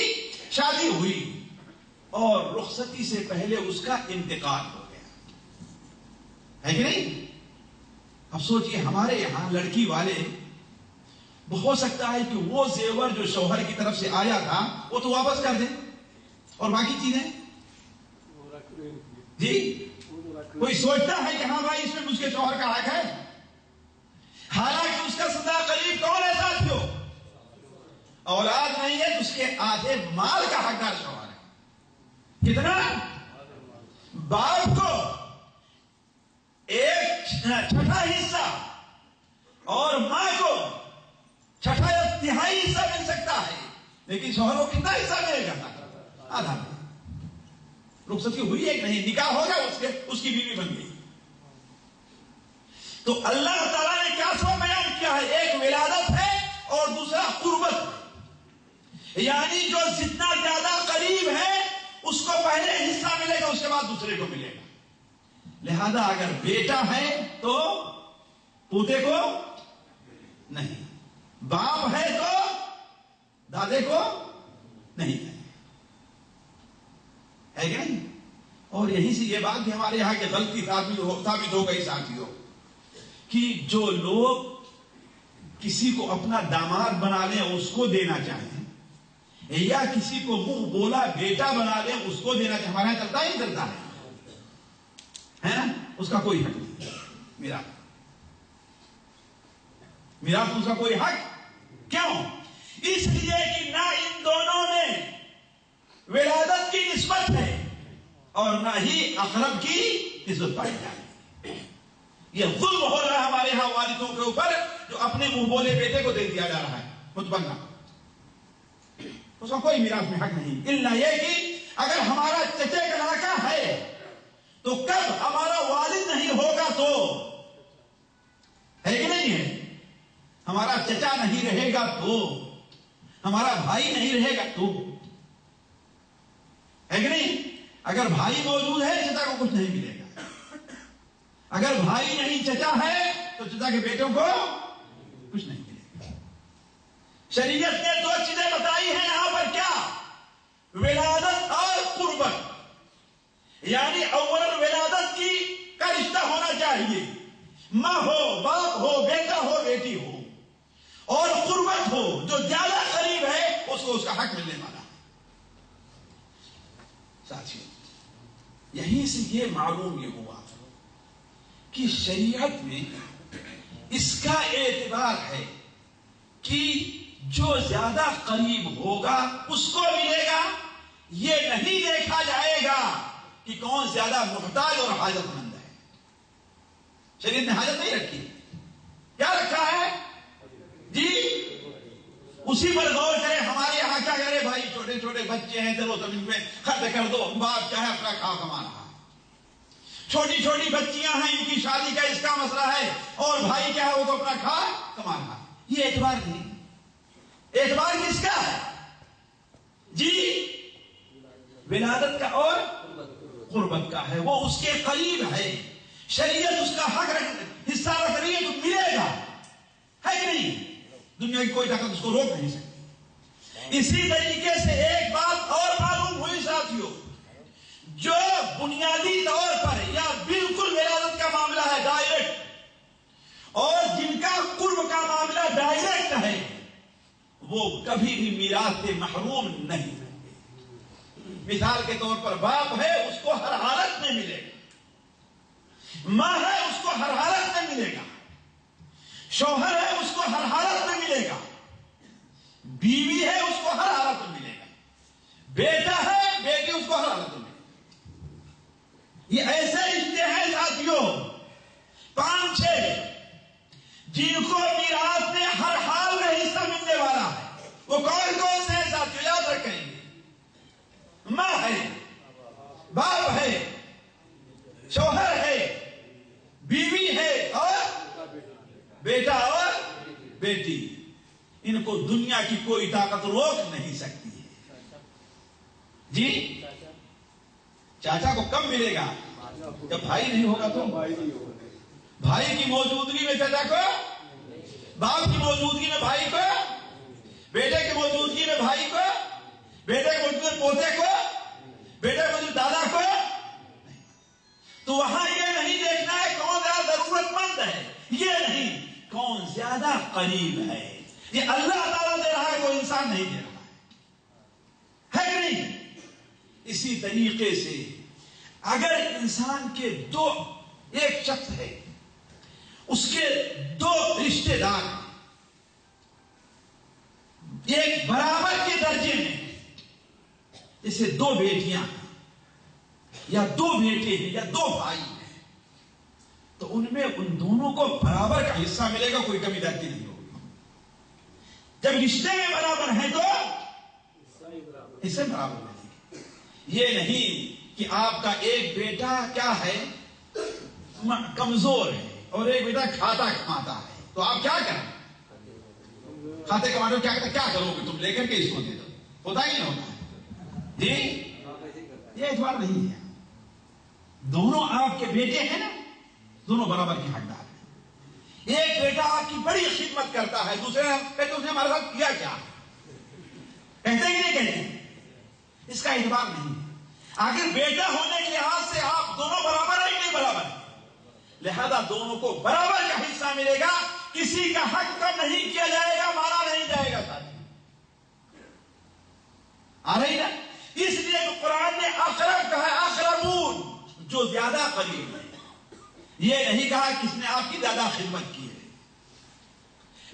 شادی ہوئی اور رخصتی سے پہلے اس کا انتقال ہو گیا، ہے کہ نہیں؟ اب سوچئے ہمارے یہاں لڑکی والے ہو سکتا ہے کہ وہ زیور جو شوہر کی طرف سے آیا تھا وہ تو واپس کر دیں اور باقی چیزیں جی کوئی سوچتا ہے کہ ہاں بھائی اس میں مجھ کے شوہر کا حق ہے، حالانکہ اس کا سدا قریب کون ہے ساتھیوں؟ اولاد نہیں ہے تو اس کے آدھے مال کا حقدار شوہر ہے. کتنا؟ باپ کو ایک چھٹا حصہ اور ماں کو چھٹا یا تہائی حصہ مل سکتا ہے، لیکن شوہر کو کتنا حصہ ملے گا؟ آدھا. رخصتی ہوئی ایک نہیں، نکاح ہو گیا، اس کی بیوی بن گئی. تو اللہ تعالیٰ نے کیا سبب بیان کیا ہے؟ ایک ولادت ہے اور دوسرا قربت ہے، یعنی جو جتنا زیادہ قریب ہے اس کو پہلے حصہ ملے گا، اس کے بعد دوسرے کو ملے گا. لہذا اگر بیٹا ہے تو پوتے کو نہیں، باپ ہے تو دادے کو نہیں ہے کہ نہیں؟ اور یہیں سے یہ بات بھی ہمارے یہاں کی غلطی ثابت ہو گئی ساتھیوں کہ جو لوگ کسی کو اپنا داماد بنا لیں اس کو دینا چاہیں یا کسی کو منہ بولا بیٹا بنا لیں اس کو دینا چاہیں، ہمارے یہاں چلتا ہی چلتا ہے نا؟ اس کا کوئی حق نہیں. میراث اس کا کوئی حق کیوں؟ اس لیے کہ نہ ان دونوں میں ولادت کی نسبت ہے اور نہ ہی اقرب کی نسبت پائی جائے. یہ ظلم ہو رہا ہے ہمارے یہاں والدوں کے اوپر، جو اپنے منہ بولے بیٹے کو دے دیا جا رہا ہے متبنہ. اس کا کوئی میراث میں حق نہیں، الا یہ کہ اگر ہمارا چچے کا لڑکا ہے تو کب ہمارا والد نہیں ہوگا تو ہے کہ نہیں ہے؟ ہمارا چچا نہیں رہے گا تو، ہمارا بھائی نہیں رہے گا تو، ہے کہ نہیں؟ اگر بھائی موجود ہے چچا کو کچھ نہیں ملے گا، اگر بھائی نہیں چچا ہے تو چچا کے بیٹوں کو کچھ نہیں ملے گا. شریعت نے دو چیزیں بتائی ہیں یہاں پر، کیا؟ ولادت اور قربت. یعنی اول ولادت کی کا رشتہ ہونا چاہیے، ماں ہو، باپ ہو، بیٹا ہو، بیٹی ہو، اور قربت ہو، جو زیادہ قریب ہے اس کو اس کا حق ملنے والا ہے. ساتھیوں یہیں سے یہ معلوم یہ ہوا کہ شریعت میں اس کا اعتبار ہے کہ جو زیادہ قریب ہوگا اس کو ملے گا. یہ نہیں دیکھا جائے گا کہ کون زیادہ محتاج اور حاجت مند ہے. شریعت نے حاجت نہیں رکھی، کیا رکھا ہے جی؟ اسی پر غور کریں. ہمارے یہاں کیا کرے بھائی، چھوٹے چھوٹے بچے ہیں، چلو زمین میں خرچ کر دو، باپ کیا ہے اپنا کما رہا ہے. چھوٹی چھوٹی بچیاں ہیں، ان کی شادی کا اس کا مسئلہ ہے، اور بھائی کیا ہے وہ تو اپنا کما رہا ہے. یہ اعتبار نہیں. اعتبار کس کا ہے جی؟ ولادت کا اور قربت کا ہے، وہ اس کے قریب ہے، شریعت اس کا حق حصہ رکھ رہی ہے تو ملے گا، ہے کہ نہیں؟ دنیا کی کوئی طاقت اس کو روک نہیں سکتی۔ اسی طریقے سے ایک بات اور معلوم ہوئی ساتھیوں، جو بنیادی طور پر یا بالکل ولادت کا معاملہ ہے ڈائریکٹ، اور جن کا قرب کا معاملہ ڈائریکٹ ہے، وہ کبھی بھی میراث سے محروم نہیں ہے۔ مثال کے طور پر باپ ہے، اس کو ہر حالت میں ملے گا، ماں ہے اس کو ہر حالت میں ملے گا، شوہر ہے اس کو ہر حالت میں ملے گا، بیوی ہے اس کو ہر حالت میں ملے گا، بیٹا ہے بیٹی اس کو ہر حالت میں ملے گا۔ یہ ایسے رشتے ہیں ساتھیوں 5-6 جن کو میراث میں ہر حال میں حصہ ملنے والا ہے۔ وہ کون کون سے ہیں ساتھیوں؟ یاد رکھیں گے، ماں ہے، باپ ہے، شوہر ہے، بیوی ہے اور بیٹا اور بیٹی۔ ان کو دنیا کی کوئی طاقت روک نہیں سکتی ہے۔ جی چاچا کو کب ملے گا؟ جب بھائی نہیں ہوگا تو بھائی کی موجودگی میں چاچا کو، باپ کی موجودگی میں بھائی کو، بیٹے کی موجودگی میں بھائی کو، بیٹے کی موجودگی میں پوتے کو، بیٹے کی موجودگی میں دادا کو۔ تو وہاں یہ نہیں دیکھنا ہے کون زیادہ ضرورت مند ہے، یہ نہیں کون زیادہ قریب ہے۔ یہ اللہ تعالیٰ دے رہا ہے، کوئی انسان نہیں دے رہا ہے کہ نہیں؟ اسی طریقے سے اگر انسان کے ایک شخص ہے، اس کے 2 رشتے دار ایک برابر کے درجے میں، جیسے 2 بیٹیاں یا 2 بیٹے ہیں یا 2 بھائی ہیں، تو ان میں ان دونوں کو برابر کا حصہ ملے گا، کوئی کمی زیادتی نہیں ہوگی۔ جب رشتے میں برابر ہیں تو حصے برابر ملیں گے۔ یہ نہیں کہ آپ کا ایک بیٹا کیا ہے، کمزور ہے، اور ایک بیٹا کھاتا کماتا ہے، تو آپ کیا کریں؟ کھاتے کماتے ہو کیا کرو گے تم؟ لے کر کے اس کو دے دو، ہوتا ہی نہیں ہوتا جی؟ یہ اعتبار نہیں ہے۔ دونوں آپ کے بیٹے ہیں نا، دونوں برابر کے حقدار ہیں۔ ایک بیٹا آپ کی بڑی خدمت کرتا ہے، دوسرے کہتے اس نے ہمارے ساتھ کیا کیا، کہتے کہ نہیں کہتے؟ اس کا اعتبار نہیں ہے۔ آخر بیٹا ہونے کے لحاظ سے آپ دونوں برابر ہیں کہ نہیں برابر ہیں؟ لہذا دونوں کو برابر کا حصہ ملے گا، کسی کا حق کم نہیں کیا جائے گا، مارا نہیں جائے گا۔ آ رہی نا؟ اس لیے تو قرآن نے اقرب کہا ہے، اقربون، جو زیادہ قریب ہے۔ یہ نہیں کہا کس نے آپ کی زیادہ خدمت کی ہے،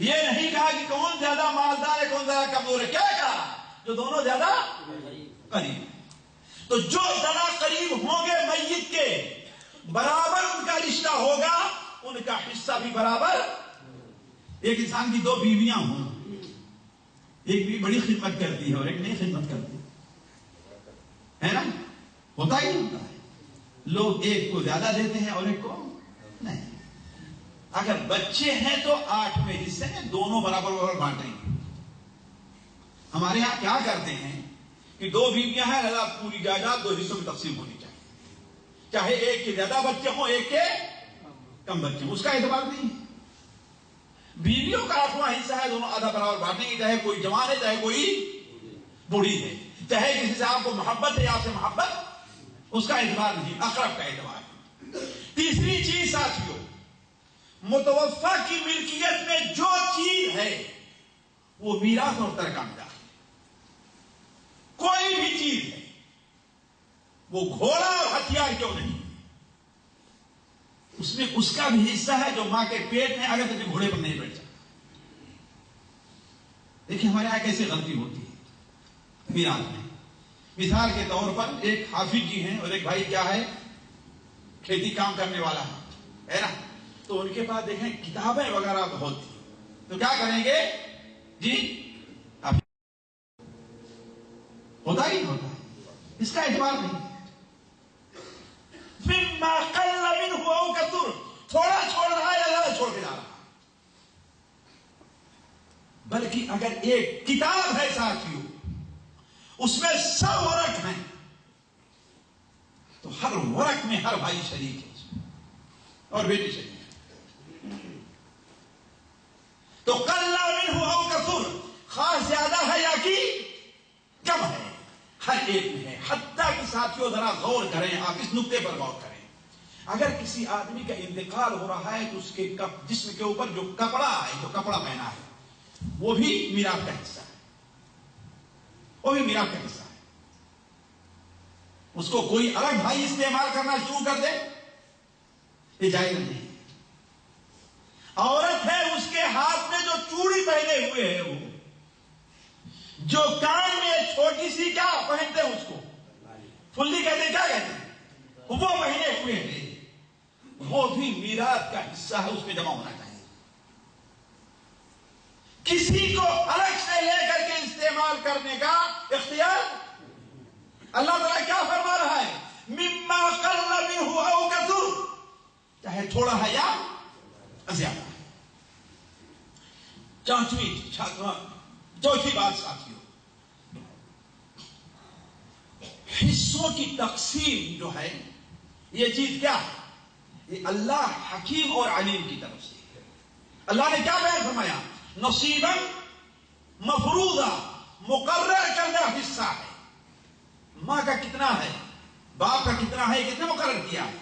یہ نہیں کہا کہ کون زیادہ مالدار ہے کون زیادہ کمزور ہے، کیا کہا؟ جو دونوں زیادہ قریب ہیں۔ تو جو زیادہ قریب ہوں گے میت کے، برابر ان کا رشتہ ہوگا، ان کا حصہ بھی برابر۔ ایک انسان کی 2 بیویاں ہوں، ایک بھی بڑی خدمت کرتی ہے اور ایک نہیں خدمت کرتی ہے نا، ہوتا ہی ہوتا ہے۔ لوگ ایک کو زیادہ دیتے ہیں اور ایک کو نہیں۔ اگر بچے ہیں تو 8ویں حصے میں دونوں برابر برابر بانٹیں گے۔ ہمارے ہاں کیا کرتے ہیں کہ 2 بیویاں ہیں، لہذا پوری جائیداد 2 حصوں میں تقسیم ہونی چاہیے، چاہے ایک کے زیادہ بچے ہوں ایک کے کم بچے ہوں، اس کا اعتبار نہیں ہے۔ بیویوں کا 8واں حصہ ہے، دونوں آدھا برابر بانٹیں گے، چاہے کوئی جوان ہے چاہے کوئی بوڑھی ہے، چاہے کسی سے آپ کو محبت ہے یا آپ سے محبت، اس کا اعتبار نہیں، اقرب کا اعتبار ہے۔ تیسری چیز ساتھیوں، متوفی کی ملکیت میں جو چیز ہے وہ میراث اور ترکہ ملا، کوئی بھی چیز ہے، وہ گھوڑا اور ہتھیار کیوں نہیں، اس میں اس کا بھی حصہ ہے جو ماں کے پیٹ میں اگر کسی گھوڑے پر نہیں بیٹھ سکتا۔ دیکھیں ہمارے یہاں کیسے غلطی ہوتی ہے میراث میں۔ مثال کے طور پر ایک حافظ جی ہیں اور ایک بھائی کیا ہے، کھیتی کام کرنے والا ہے نا، تو ان کے پاس دیکھیں کتابیں وغیرہ بہت تھی، تو کیا کریں گے جی؟ ہوتا ہی ہوتا ہے، اس کا اعتبار نہیں۔ مما قل منه او كثر، تھوڑا چھوڑ رہا ہے یا زیادہ چھوڑ کے جا رہا ہے، بلکہ اگر ایک کتاب ہے ساتھیوں، اس میں 100 ورق ہیں، تو ہر ورق میں ہر بھائی شریک ہے اور بیٹی شریک ہے. تو قلّ منہ او کثر، خاص زیادہ ہے یا کی کم ہے، ہر ایک میں ہے. حتیٰ کہ ساتھیوں ذرا غور کریں، آپ اس نقطے پر غور کریں. اگر کسی آدمی کا انتقال ہو رہا ہے تو اس کے جسم کے اوپر جو کپڑا ہے، جو کپڑا پہنا ہے، وہ بھی میراث کا حصہ ہے، وہ بھی میراث کا حصہ ہے. اس کو کوئی الگ بھائی استعمال کرنا شروع کر دے، یہ جائز نہیں. عورت ہے، اس کے ہاتھ میں جو چوڑی پہنے ہوئے ہے، وہ جو کان میں چھوٹی سی کیا پہنتے ہیں، اس کو فلی کہتے ہیں، کیا کہتے ہیں، وہ پہنے ہوئے ہیں، وہ بھی میراث کا حصہ ہے، اس میں جمع ہونا چاہیے. کسی کو الگ سے لے کر کے استعمال کرنے کا اختیار اللہ تعالیٰ کیا فرما رہا ہے؟ مما قل منہ او کثر، چاہے تھوڑا ہے یا زیادہ ہے. چوتھی بات ساتھیوں، حصوں کی تقسیم جو ہے، یہ چیز کیا ہے؟ یہ اللہ حکیم اور علیم کی طرف سے. اللہ نے کیا بیان فرمایا؟ نصیبا مفروضہ، مقرر کردہ حصہ ہے. ماں کا کتنا ہے، باپ کا کتنا ہے، کتنا مقرر کیا ہے؟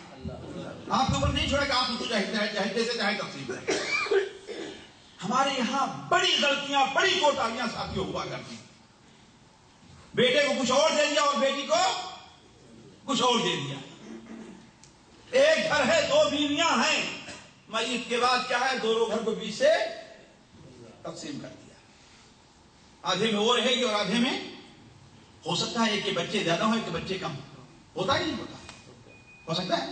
آپ کے اوپر نہیں چھوڑے گا، آپ کو چاہے تقسیم کریں. ہمارے یہاں بڑی غلطیاں، بڑی کوتاہیاں ساتھیوں ہوا کرتی. بیٹے کو کچھ اور دے دیا اور بیٹی کو کچھ اور دے دیا. ایک گھر ہے، دو بیویاں ہیں، میت کے بعد کیا ہے، دونوں گھر کو 20 سے تقسیم کر دیا. آدھے میں وہ رہے گی اور آدھے میں ہو سکتا ہے ایک کے بچے زیادہ ہو، ایک کے بچے کم. ہوتا ہی نہیں ہوتا، ہو سکتا ہے.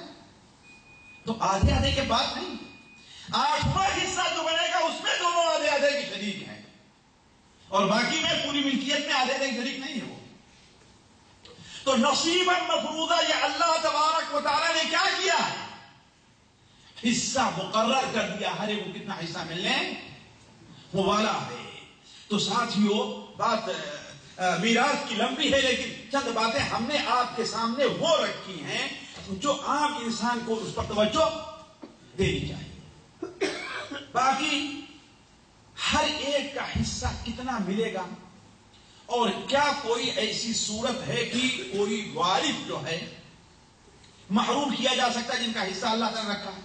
تو آدھے آدھے کے بعد نہیں، 8واں حصہ جو بنے گا اس میں دونوں آدھے آدھے کے شریک ہیں، اور باقی میں پوری ملکیت میں آدھے آدھے کے شریک نہیں ہے وہ. تو نصیبا مفروضہ، یہ اللہ تبارک و تعالیٰ نے کیا کیا ہے؟ حصہ مقرر کر دیا، ہر ایک کو کتنا حصہ ملنے وہ والا ہے. تو ساتھیوں، بات میراث کی لمبی ہے، لیکن چند باتیں ہم نے آپ کے سامنے وہ رکھی ہیں جو عام انسان کو اس پر توجہ دینی چاہیے. باقی ہر ایک کا حصہ کتنا ملے گا، اور کیا کوئی ایسی صورت ہے کہ کوئی وارث جو ہے محروم کیا جا سکتا ہے جن کا حصہ اللہ تعالیٰ رکھا ہے؟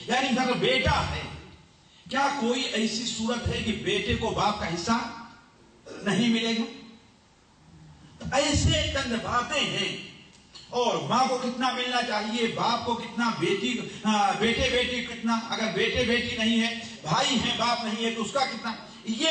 یعنی اگر بیٹا ہے، کیا کوئی ایسی صورت ہے کہ بیٹے کو باپ کا حصہ نہیں ملے گا؟ ایسے چند باتیں ہیں. اور ماں کو کتنا ملنا چاہیے، باپ کو کتنا، بیٹے بیٹی کتنا، اگر بیٹے بیٹی نہیں ہے، بھائی ہیں باپ نہیں ہے تو اس کا کتنا. یہ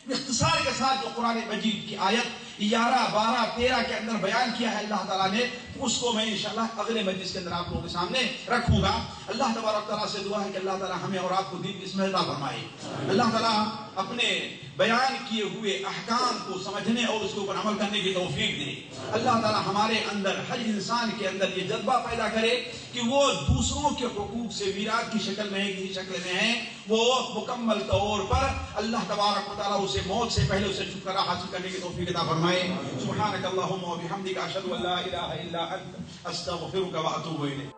اختصار کے ساتھ جو قرآن مجید کی آیت 11، 12، 13 کے اندر بیان کیا ہے اللہ تعالیٰ نے، اس کو میں انشاءاللہ اگلے مجلس کے اندر آپ لوگوں کے سامنے رکھوں گا. اللہ تبارک تعالیٰ سے دعا ہے کہ اللہ تعالیٰ ہمیں اور آپ کو دین کی سمجھ عطا فرمائے. اللہ تعالیٰ اپنے بیان کیے ہوئے احکام کو سمجھنے اور اس کے اوپر عمل کرنے کی توفیق دے. اللہ تعالیٰ ہمارے اندر، ہر انسان کے اندر یہ جذبہ پیدا کرے کہ وہ دوسروں کے حقوق سے میراث کی شکل میں ہے، کسی شکل میں ہے، وہ مکمل طور پر اللہ تبارک و تعالیٰ اسے موت سے پہلے اسے چھٹکارا حاصل کرنے کی توفیق عطا فرمائے. سبحانك اللهم وبحمدك اشهد ان لا اله الا انت استغفرك واتوب اليك.